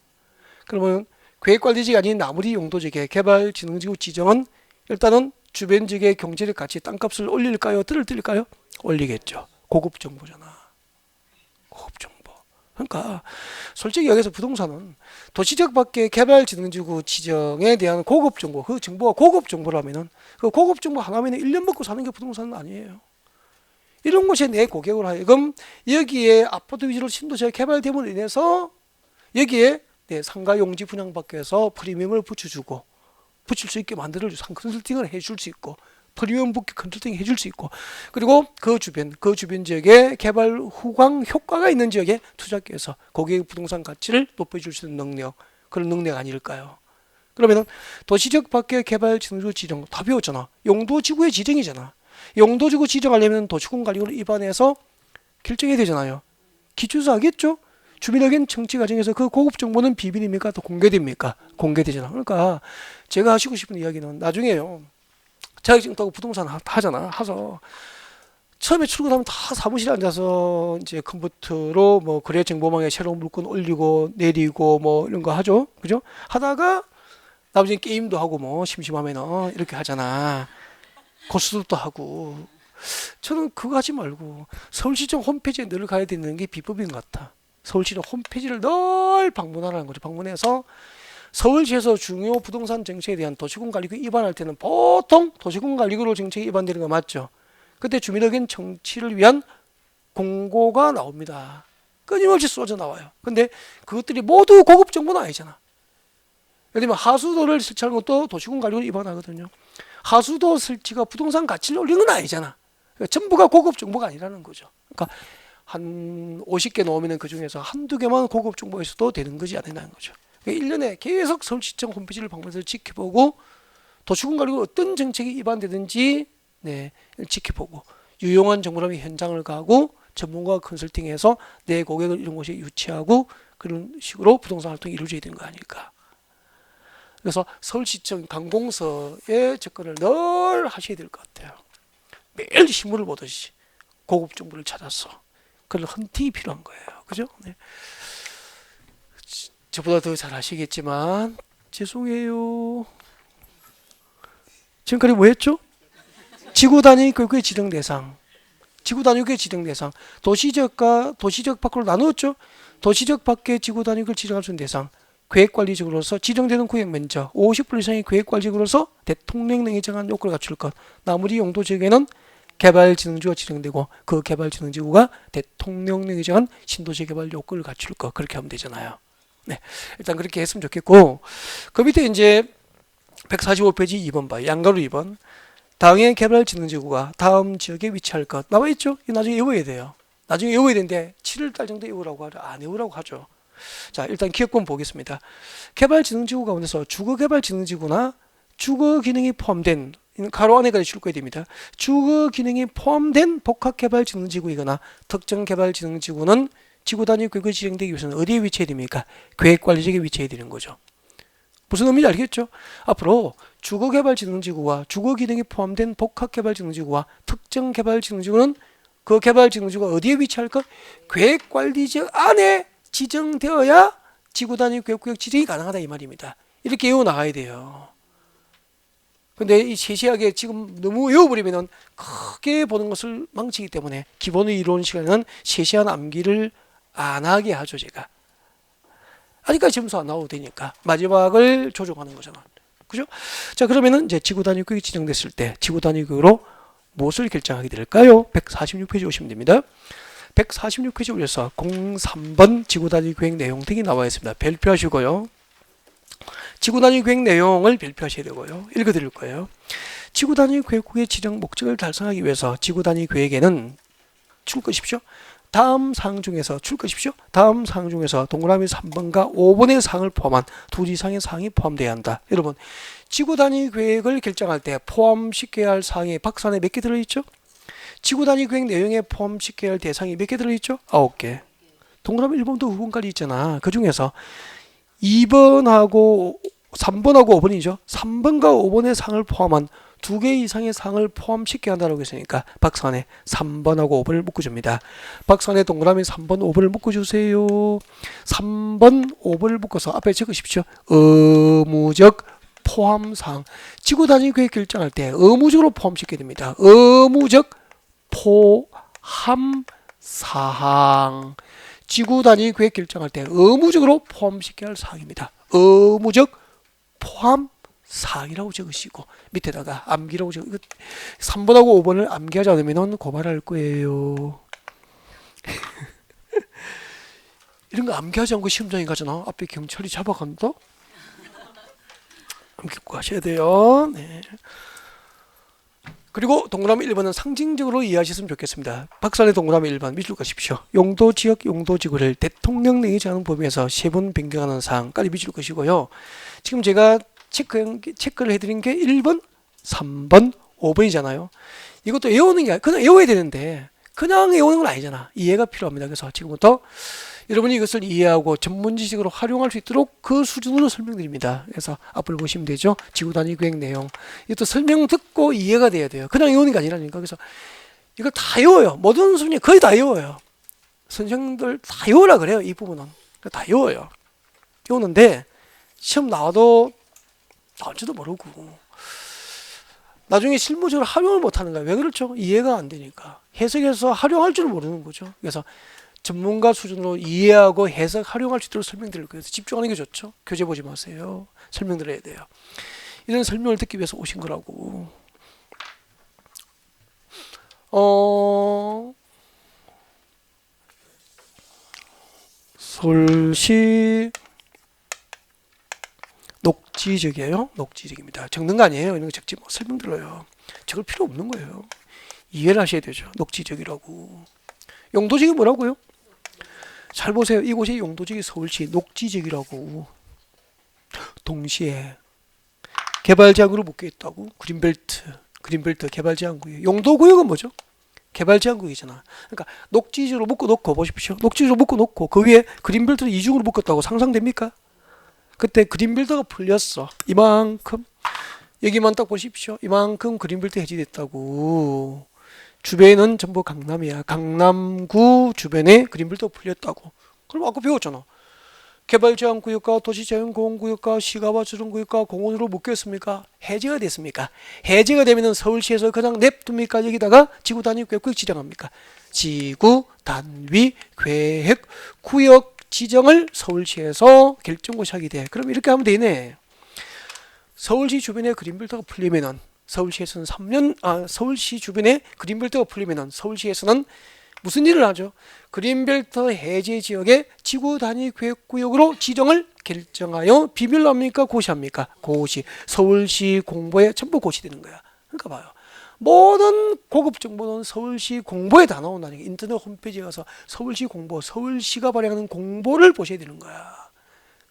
Speaker 1: 그러면 계획관리지가 아닌 나머지 용도지역의 개발진흥지구 지정은 일단은 주변 지역의 경제력 가치 땅값을 올릴까요? 떨어뜨릴까요? 올리겠죠. 고급 정보잖아. 고급 정보. 그러니까 솔직히 여기서 부동산은 도시적 밖에 개발진흥지구 지정에 대한 고급 정보, 그 정보가 고급 정보라면은 그 고급 정보 하나면 1년 먹고 사는 게 부동산은 아니에요. 이런 곳에 내 고객으로 하여금 여기에 아파트 위주로 신도시가 개발됨으로 인해서 여기에 내 상가 용지 분양받기 위해서 프리미엄을 붙일 수 있게 만들어주고 컨설팅을 해줄 수 있고 프리미엄 붙기 컨설팅 해줄 수 있고 그리고 그 주변 지역에 개발 후광 효과가 있는 지역에 투자하기 위해서 고객의 부동산 가치를 높여줄 수 있는 능력, 그런 능력 아닐까요? 그러면은 도시적 밖의 개발진흥지구 지정 다 배웠잖아. 용도지구의 지정이잖아. 용도지구 지정하려면 도시군관리구를 입안해서 결정해야 되잖아요. 기초에서 하겠죠? 주민의견 청취 과정에서 그 고급 정보는 비밀입니까? 또 공개됩니까? 공개되잖아. 그러니까 제가 하시고 싶은 이야기는 나중에요. 자격증 따고 부동산 하잖아. 하서 처음에 출근하면 다 사무실에 앉아서 이제 컴퓨터로 뭐 거래 정보망에 새로운 물건 올리고 내리고 뭐 이런 거 하죠. 그죠? 하다가 나머지 게임도 하고 뭐 심심하면 이렇게 하잖아. 고스톱도 하고. 저는 그거 하지 말고 서울시청 홈페이지에 늘 가야 되는 게 비법인 것 같아. 서울시는 홈페이지를 늘 방문하라는 거죠. 방문해서 서울시에서 중요 부동산 정책에 대한 도시군관리구 입안할 때는 보통 도시군관리구로 정책이 입안되는 거 맞죠? 그때 주민의견 청취를 위한 공고가 나옵니다. 끊임없이 쏟아 나와요. 근데 그것들이 모두 고급 정보는 아니잖아. 예를 들면 하수도를 설치하는 것도 도시군관리구로 입안하거든요. 하수도 설치가 부동산 가치를 올리는 건 아니잖아. 그러니까 전부가 고급 정보가 아니라는 거죠. 그러니까 한 50개 넣으면 그 중에서 한두 개만 고급 정보가 있어도 되는 거지 않느냐는 거죠. 그러니까 1년에 계속 서울시청 홈페이지를 방문해서 지켜보고 도시군관리구 어떤 정책이 입안되든지 지켜보고 유용한 정보라면 현장을 가고 전문가 컨설팅해서 내 고객을 이런 곳에 유치하고 그런 식으로 부동산 활동이 이루어져야 되는 거 아닐까. 그래서 서울시청 관공서에 접근을 늘 하셔야 될 것 같아요. 매일 신문을 보듯이 고급 정보를 찾아서 그런 헌팅이 필요한 거예요. 그죠? 네. 저보다 더 잘 아시겠지만 죄송해요. 지금까지 뭐 했죠? 지구단위 교육의 지정 대상. 지구단위 교육의 지정 대상. 도시적과 도시적 밖으로 나누었죠? 도시적 밖의 지구단위 교육을 지정할 수 있는 대상. 계획관리직으로서 지정되는 구역 면적 50% 이상의 계획관리직으로서 대통령령이 정한 요건을 갖출 것. 나머지 용도지역에는 개발진흥지구가 지정되고 그 개발진흥지구가 대통령령이 정한 신도시 개발 요건을 갖출 것. 그렇게 하면 되잖아요. 네, 일단 그렇게 했으면 좋겠고 그 밑에 이제 145페이지 2번 봐요. 양가로 2번. 당해개발진흥지구가 다음 지역에 위치할 것 나와 있죠? 이거 나중에 외워야 돼요. 나중에 외워야 되는데 7월달 정도 외우라고 하죠. 안 외우라고 하죠. 자, 일단 기업권 보겠습니다. 개발진흥지구 가운데서 주거개발진흥지구나 주거기능이 포함된 가로 안에까지 출거해야 됩니다. 주거기능이 포함된 복합개발진흥지구이거나 특정개발진흥지구는 지구단위 계획이 진행되기 위해서는 어디에 위치해야 됩니까? 계획관리지역에 위치해야 되는 거죠. 무슨 의미인지 알겠죠? 앞으로 주거개발진흥지구와 주거기능이 포함된 복합개발진흥지구와 특정개발진흥지구는 그 개발진흥지구가 어디에 위치할 것? 계획관리지역 안에 지정되어야 지구단위 계획구역 지정이 가능하다 이 말입니다. 이렇게 외워나가야 돼요. 근데 이 세세하게 지금 너무 외워버리면 크게 보는 것을 망치기 때문에 기본의 이론 시간에는 세세한 암기를 안 하게 하죠, 제가. 아직까지 점수 안 나와도 되니까 마지막을 조정하는 거잖아. 그죠? 자, 그러면은 이제 지구단위 구역이 지정됐을 때 지구단위 구역으로 무엇을 결정하게 될까요? 146페이지 오시면 됩니다. 146페이지 올려서 03번 지구단위 계획 내용 등이 나와 있습니다. 별표하시고요. 지구단위 계획 내용을 별표하셔야 되고요. 읽어드릴 거예요. 지구단위 계획구의 지정 목적을 달성하기 위해서 지구단위 계획에는 출 것이십시오. 다음 사항 중에서 출 것이십시오. 다음 사항 중에서 동그라미 3번과 5번의 사항을 포함한 2 이상의 사항이 포함되어야 한다. 여러분, 지구단위 계획을 결정할 때 포함시켜야 할 사항이 박스 안에 몇 개 들어있죠? 지구단위 계획 내용에 포함시켜야 할 대상이 몇 개 들어있죠? 9개. 동그라미 1번부터 9번까지 있잖아. 그 중에서 2번하고 3번하고 5번이죠. 3번과 5번의 사항을 포함한 2개 이상의 사항을 포함시켜야 한다고 했으니까 박스 안에 3번하고 5번을 묶어줍니다. 박스 안에 동그라미 3번, 5번을 묶어주세요. 3번, 5번을 묶어서 앞에 적으십시오. 의무적 포함사항. 지구단위 계획 결정할 때 의무적으로 포함시켜야 됩니다. 의무적 포함사항. 지구단위 계획 결정할 때 의무적으로 포함시켜야 할 사항입니다. 의무적 포함사항이라고 적으시고 밑에다가 암기라고 적으 3번하고 5번을 암기하지 않으면 고발할 거예요. 이런 거 암기하지 않고 시험장에 가잖아. 앞에 경찰이 잡아간다? 암기 꼭 하셔야 돼요. 네. 그리고 동그라미 1번은 상징적으로 이해하셨으면 좋겠습니다. 박스 안에 동그라미 1번 밑줄 가십시오. 용도지역, 용도지구를 대통령령이 정하는 범위에서 3번 변경하는 사항까지 밑줄 것이고요. 지금 제가 체크를 해드린 게 1번, 3번, 5번이잖아요. 이것도 외우는 게 아니라 그냥 외워야 되는데 그냥 외우는 건 아니잖아. 이해가 필요합니다. 그래서 지금부터 여러분이 이것을 이해하고 전문 지식으로 활용할 수 있도록 그 수준으로 설명드립니다. 그래서 앞을 보시면 되죠. 지구단위 계획 내용. 이것도 설명 듣고 이해가 돼야 돼요. 그냥 외우는 게 아니라니까. 그래서 이걸 다 외워요. 모든 수준이 거의 다 외워요. 선생님들 다 외우라 그래요. 이 부분은. 다 외워요. 외우는데 시험 나와도 나올지도 모르고 나중에 실무적으로 활용을 못하는 거예요. 왜 그렇죠? 이해가 안 되니까. 해석해서 활용할 줄 모르는 거죠. 그래서 전문가 수준으로 이해하고 해석, 활용할 수 있도록 설명드릴 거예요. 집중하는 게 좋죠. 교재 보지 마세요. 설명 들어야 돼요. 이런 설명을 듣기 위해서 오신 거라고. 서울시 녹지지역이에요. 녹지지역입니다. 적는 거 아니에요. 이런 거 적지 뭐 설명 들어요. 적을 필요 없는 거예요. 이해를 하셔야 되죠. 녹지지역이라고. 용도지역이 뭐라고요? 잘 보세요. 이곳이 용도지역이 서울시 녹지지역이라고. 동시에 개발제한구를 묶여 있다고. 그린벨트 개발제한구역. 용도구역은 뭐죠? 개발제한구역이잖아. 그러니까 녹지지역으로 묶어놓고 보십시오. 녹지지역으로 묶어놓고 그 위에 그린벨트를 이중으로 묶었다고 상상됩니까? 그때 그린벨트가 풀렸어. 이만큼. 여기만 딱 보십시오. 이만큼 그린벨트 해지됐다고. 주변은 전부 강남이야. 강남구 주변에 그린벨트가 풀렸다고. 그럼 아까 배웠잖아. 개발제한구역과 도시자연공원구역과 시가와주정구역과 공원으로 묶였습니까? 해제가 됐습니까? 해제가 되면 서울시에서 그냥 냅둡니까? 여기다가 지구단위 계획구역 지정합니까? 지구단위 계획구역 지정을 서울시에서 결정고시 하게 돼. 그럼 이렇게 하면 되네. 서울시 주변에 그린벨트가 풀리면은 서울시에서는 서울시 주변에 그린벨트가 풀리면은 서울시에서는 무슨 일을 하죠? 그린벨트 해제 지역의 지구 단위 계획구역으로 지정을 결정하여 비밀로 합니까? 고시합니까? 고시. 서울시 공보에 전부 고시되는 거야. 그러니까 봐요. 모든 고급 정보는 서울시 공보에 다 나온다는 게 인터넷 홈페이지에 가서 서울시 공보, 서울시가 발행하는 공보를 보셔야 되는 거야.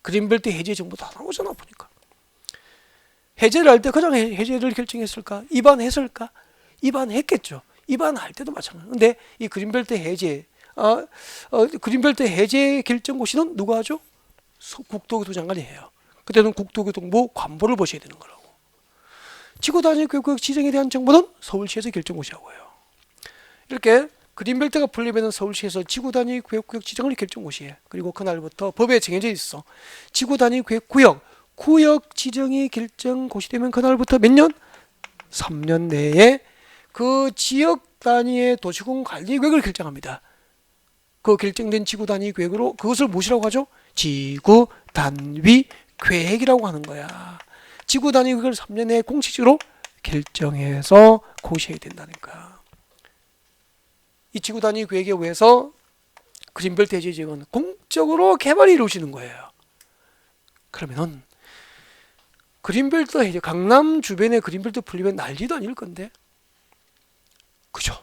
Speaker 1: 그린벨트 해제 정보 다 나오잖아 보니까. 해제를 할 때 그냥 해제를 결정했을까? 입안했을까? 입안했겠죠. 입안할 때도 마찬가지. 근데 이 그린벨트 해제, 그린벨트 해제 결정고시는 누가 하죠? 국토교통 장관이 해요. 그때는 국토교통부 관보를 보셔야 되는 거라고. 지구단위 교육 지정에 대한 정보는 서울시에서 결정고시하고 해요. 이렇게 그린벨트가 풀리면 서울시에서 지구단위 구역 지정을 결정고시해. 그리고 그날부터 법에 정해져 있어. 지구단위 구역 지정이 결정고시되면 그날부터 몇 년? 3년 내에 그 지역 단위의 도시공 관리 계획을 결정합니다. 그 결정된 지구 단위 계획으로 그것을 무엇이라고 하죠? 지구 단위 계획이라고 하는 거야. 지구 단위 계획을 3년 내에 공식적으로 결정해서 고시해야 된다니까. 이 지구 단위 계획에 의해서 그린벨트 해제 지역은 공적으로 개발이 이루어지는 거예요. 그러면은 그린벨트 해제, 강남 주변에 그린벨트 풀리면 난리도 아닐 건데, 그죠?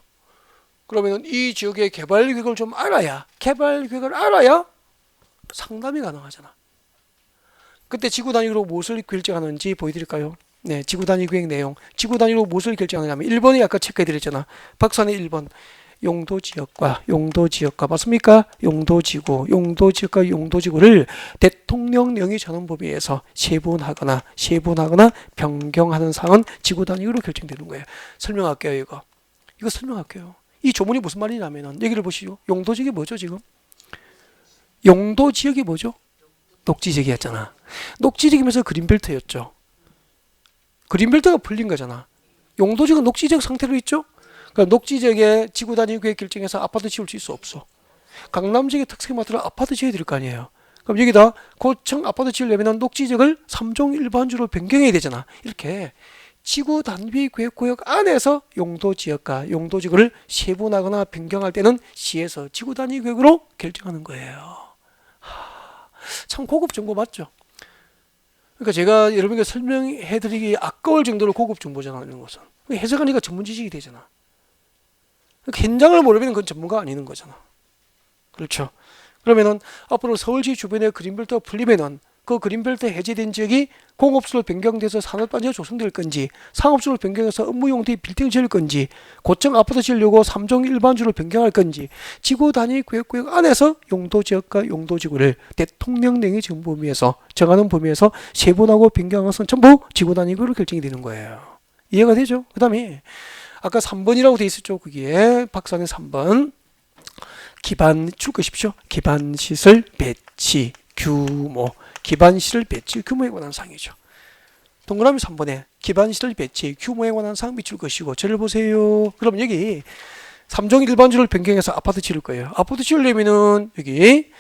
Speaker 1: 그러면 이 지역의 개발 계획을 좀 알아야, 개발 계획을 알아야 상담이 가능하잖아. 그때 지구 단위로 무엇을 결정하는지 보여드릴까요? 네, 지구 단위 계획 내용. 지구 단위로 무엇을 결정하냐면 1번이 아까 체크해드렸잖아. 박사는 1번 용도지역과 맞습니까? 용도지역과 용도지구를 대통령령이 정한 범위에서 세분하거나 변경하는 사항은 지구 단위로 결정되는 거예요. 설명할게요. 이거 설명할게요. 이 조문이 무슨 말이냐면은 여기를 보시죠. 용도지역이 뭐죠 지금? 용도지역이 뭐죠? 녹지지역이었잖아. 녹지지역이면서 그린벨트였죠. 그린벨트가 풀린 거잖아. 용도지역은 녹지지역 상태로 있죠? 그러니까 녹지지역에 지구 단위 계획 결정해서 아파트 지을 수 없어. 강남지역의 특색에 맞도록 아파트 지어야 될 거 아니에요. 그럼 여기다 고층 아파트 지으려면 녹지지역을 3종 일반주로 변경해야 되잖아. 이렇게 지구 단위 계획 구역 안에서 용도지역과 용도지구를 세분하거나 변경할 때는 시에서 지구 단위 계획으로 결정하는 거예요. 참 고급 정보 맞죠? 그러니까 제가 여러분께 설명해드리기 아까울 정도로 고급 정보잖아. 이런 것은 해석하니까 전문 지식이 되잖아. 현장을 모르면 그건 전문가가 아니는 거잖아. 그렇죠? 그러면은 앞으로 서울시 주변에 그린벨트가 풀리면은 그 그린벨트 해제된 지역이 공업수로 변경돼서 산업단지가 조성될 건지, 상업수로 변경해서 업무용도의 빌딩 지을 건지, 고층 아파트 지으려고 3종 일반주로 변경할 건지, 지구 단위 계획구역 안에서 용도지역과 용도지구를 대통령령이 정하는 범위에서 세분하고 변경한 것은 전부 지구 단위 구역으로 결정이 되는 거예요. 이해가 되죠? 그 다음에 아까 3번이라고 돼 있었죠. 거기에 박사는 3번 기반 줄 것이십시오. 기반시설 배치 규모, 기반시설 배치 규모에 관한 사항이죠. 동그라미 3번에 기반시설 배치 규모에 관한 사항 비출 것이고, 저를 보세요. 그럼 여기 3종 일반주를 변경해서 아파트 지을 거예요. 아파트 지으려면은 여기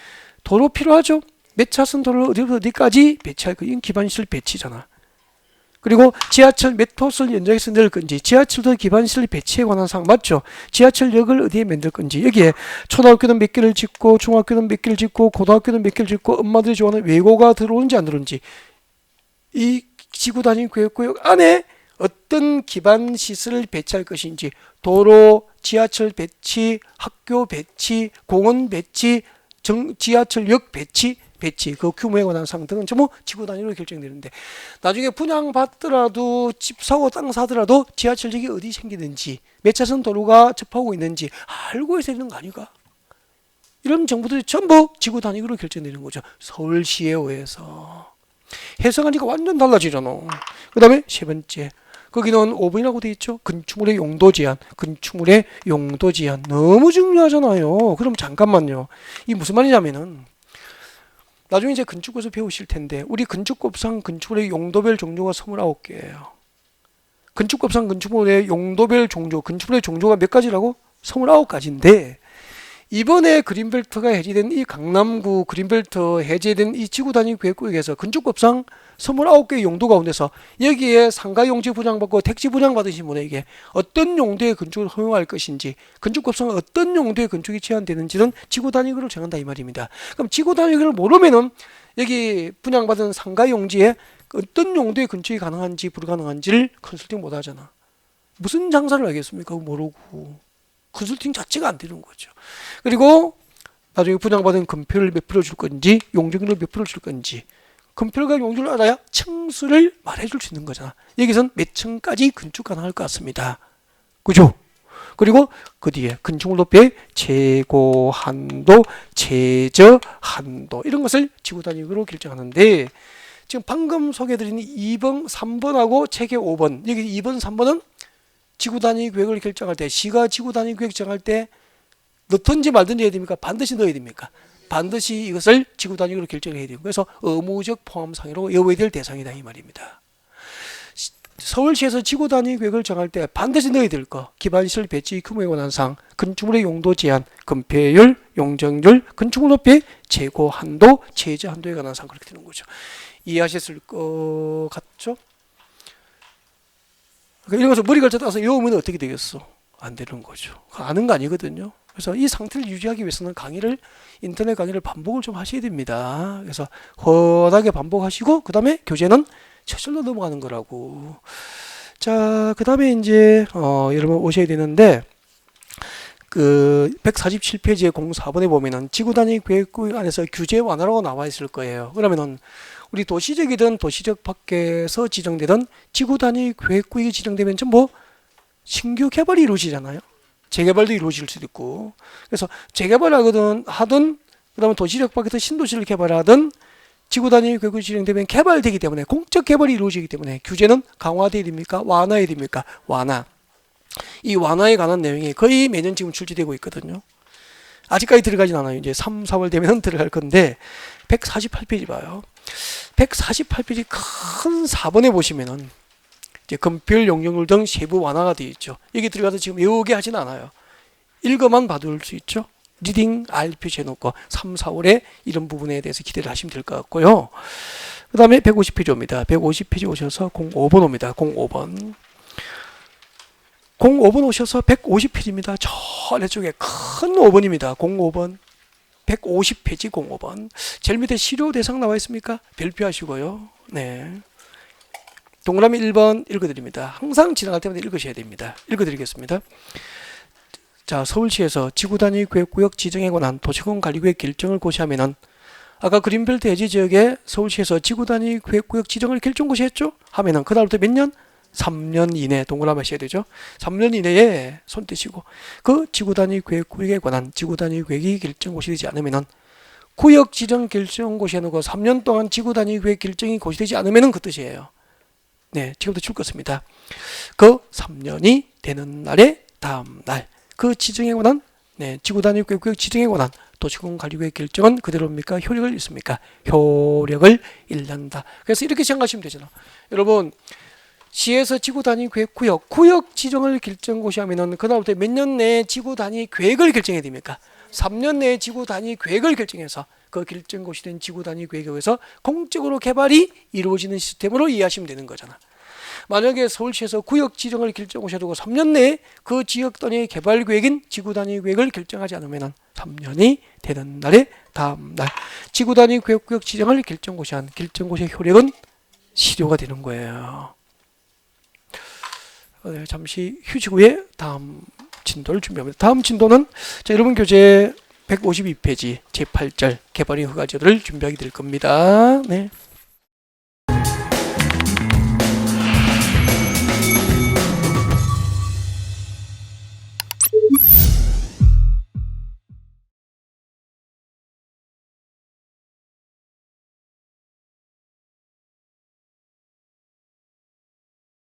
Speaker 1: 도로 필요하죠. 몇 차선 도로를 어디부터 어디까지 배치할 거예요. 이건 기반시설 배치잖아. 그리고 지하철 몇 호선을 연장해서 넣을 건지, 지하철도 기반시설 배치에 관한 사항 맞죠? 지하철역을 어디에 만들 건지, 여기에 초등학교는 몇 개를 짓고, 중학교는 몇 개를 짓고, 고등학교는 몇 개를 짓고, 엄마들이 좋아하는 외고가 들어오는지 안 들어오는지, 이 지구 단위 구역 안에 어떤 기반시설을 배치할 것인지, 도로, 지하철 배치, 학교 배치, 공원 배치, 지하철역 배치, 그 규모에 관한 사항 등은 전부 지구 단위로 결정되는데, 나중에 분양받더라도 집 사고 땅 사더라도 지하철역이 어디 생기는지, 몇 차선 도로가 접하고 있는지 알고 있어야 되는 거 아닌가? 이런 정보들이 전부 지구 단위로 결정되는 거죠. 서울시에 의해서. 해석하니까 완전 달라지잖아. 그 다음에 세 번째, 거기는 5번이라고 돼 있죠. 건축물의 용도 제한. 너무 중요하잖아요. 그럼 잠깐만요. 이 무슨 말이냐면은, 나중에 이제 건축에서 배우실 텐데, 우리 건축법상 건축물의 용도별 종류가 29개예요. 건축법상 건축물의 용도별 종류, 건축물의 종류가 몇 가지라고? 29가지인데, 이번에 그린벨트가 해제된 이 강남구 그린벨트 해제된 이 지구 단위 계획구역에서 건축법상 29개의 용도 가운데서 여기에 상가 용지 분양받고 택지 분양받으신 분에게 어떤 용도의 건축을 허용할 것인지, 건축법상 어떤 용도의 건축이 제한되는지는 지구 단위를 정한다 이 말입니다. 그럼 지구 단위를 모르면은 여기 분양받은 상가 용지에 어떤 용도의 건축이 가능한지 불가능한지를 컨설팅 못 하잖아. 무슨 장사를 하겠습니까? 모르고 컨설팅 자체가 안 되는 거죠. 그리고 나중에 분양받은 금표를 몇 프로 줄 건지 용적률을 몇 프로 줄 건지 금표가 용적률을 알아야 층수를 말해줄 수 있는 거잖아. 여기선 몇 층까지 건축 가능할 것 같습니다. 그죠? 그리고 그 뒤에 건축물 높이의 최고 한도, 최저 한도 이런 것을 지구 단위로 결정하는데 지금 방금 소개해드린 2번, 3번하고 체계 5번 여기 2번, 3번은 지구 단위 계획을 결정할 때 시가 지구 단위 계획 정할 때 넣든지 말든지 해야 됩니까? 반드시 넣어야 됩니까? 반드시 이것을 지구 단위로 결정해야 돼요. 그래서 의무적 포함상으로 외워야 될 대상이다 이 말입니다. 서울시에서 지구 단위 계획을 정할 때 반드시 넣어야 될 거 기반시설 배치 규모에 관한 사항, 건축물의 용도 제한, 건폐율, 용적률, 건축물 높이, 재고 한도, 최저 한도에 관한 사항 그렇게 되는 거죠. 이해하셨을 것 같죠? 그러니까 이런 것을 머리 걸쳐 따서 외우면 어떻게 되겠어? 안 되는 거죠. 아는 거 아니거든요. 그래서 이 상태를 유지하기 위해서는 강의를 인터넷 강의를 반복을 좀 하셔야 됩니다. 그래서 허하게 반복하시고 그 다음에 교재는 저절로 넘어가는 거라고. 자, 그 다음에 이제 여러분 오셔야 되는데 그 147페이지의 04번에 보면은 지구 단위 계획구역 안에서 규제 완화라고 나와 있을 거예요. 그러면은 우리 도시적이든 도시적 밖에서 지정되던 지구 단위 계획구역이 지정되면 전부 신규 개발이 이루어지잖아요. 재개발도 이루어질 수도 있고. 그래서 재개발하거든 하든 그다음에 도시적 밖에서 신도시를 개발하든 지구 단위 계획이 진행되면 개발되기 때문에 공적 개발이 이루어지기 때문에 규제는 강화돼야 됩니까? 완화해야 됩니까? 완화. 이 완화에 관한 내용이 거의 매년 지금 출시되고 있거든요. 아직까지 들어가진 않아요. 이제 3, 4월 되면 들어갈 건데 148페이지 봐요. 148페이지 큰 4번에 보시면은 이제 건폐율, 용적률 등 세부 완화가 되어 있죠. 여기 들어가서 지금 외우게 하진 않아요. 읽어만 봐둘 수 있죠. 리딩 R 표시해 놓고 3, 4월에 이런 부분에 대해서 기대를 하시면 될 것 같고요. 그 다음에 150페이지 옵니다. 150페이지 오셔서 05번 옵니다. 05번. 05번 오셔서 150페이지입니다. 저 아래쪽에 큰 5번입니다. 05번. 150페이지 05번. 제일 밑에 실효 대상 나와 있습니까? 별표하시고요. 네. 동그라미 1번 읽어드립니다. 항상 지나갈 때마다 읽으셔야 됩니다. 읽어드리겠습니다. 자, 서울시에서 지구단위 계획구역 지정에 관한 도시공 관리구역 결정을 고시하면은 아까 그린벨트 해지 지역에 서울시에서 지구단위 계획구역 지정을 결정 고시했죠? 하면은 그다음부터 몇 년? 3년 이내 동그라미 하셔야 되죠. 3년 이내에 손 떼시고 그 지구단위 계획구역에 관한 지구단위 계획이 결정 고시되지 않으면은 구역 지정 결정 고시해놓고 3년 동안 지구단위 계획 결정이 고시되지 않으면은 그 뜻이에요. 네, 지금부터 줄 것입니다. 그 3년이 되는 날의 다음 날 그 지정에 관한 지구 단위 계획 지정에 관한 도시공 관리구역 결정은 그대로입니까? 효력을 잃습니까? 효력을 잃는다. 그래서 이렇게 생각하시면 되잖아. 여러분 시에서 지구 단위 계획 구역 지정을 결정 고시하면은 그다음부터 몇 년 내에 지구 단위 계획을 결정해야 됩니까? 3년 내에 지구 단위 계획을 결정해서 그 결정 고시된 지구 단위 계획에 의해서 공적으로 개발이 이루어지는 시스템으로 이해하시면 되는 거잖아. 만약에 서울시에서 구역 지정을 결정 고시하고 3년 내에 그 지역 단위의 개발 계획인 지구 단위 계획을 결정하지 않으면 3년이 되는 날의 다음 날 지구 단위 계획 구역 지정을 결정 고시한 결정 고시의 효력은 실효가 되는 거예요. 잠시 휴식 후에 다음 진도를 준비합니다. 다음 진도는 자, 여러분 교재 152페이지 제8절 개발인 허가제도를 준비하게 될 겁니다. 네.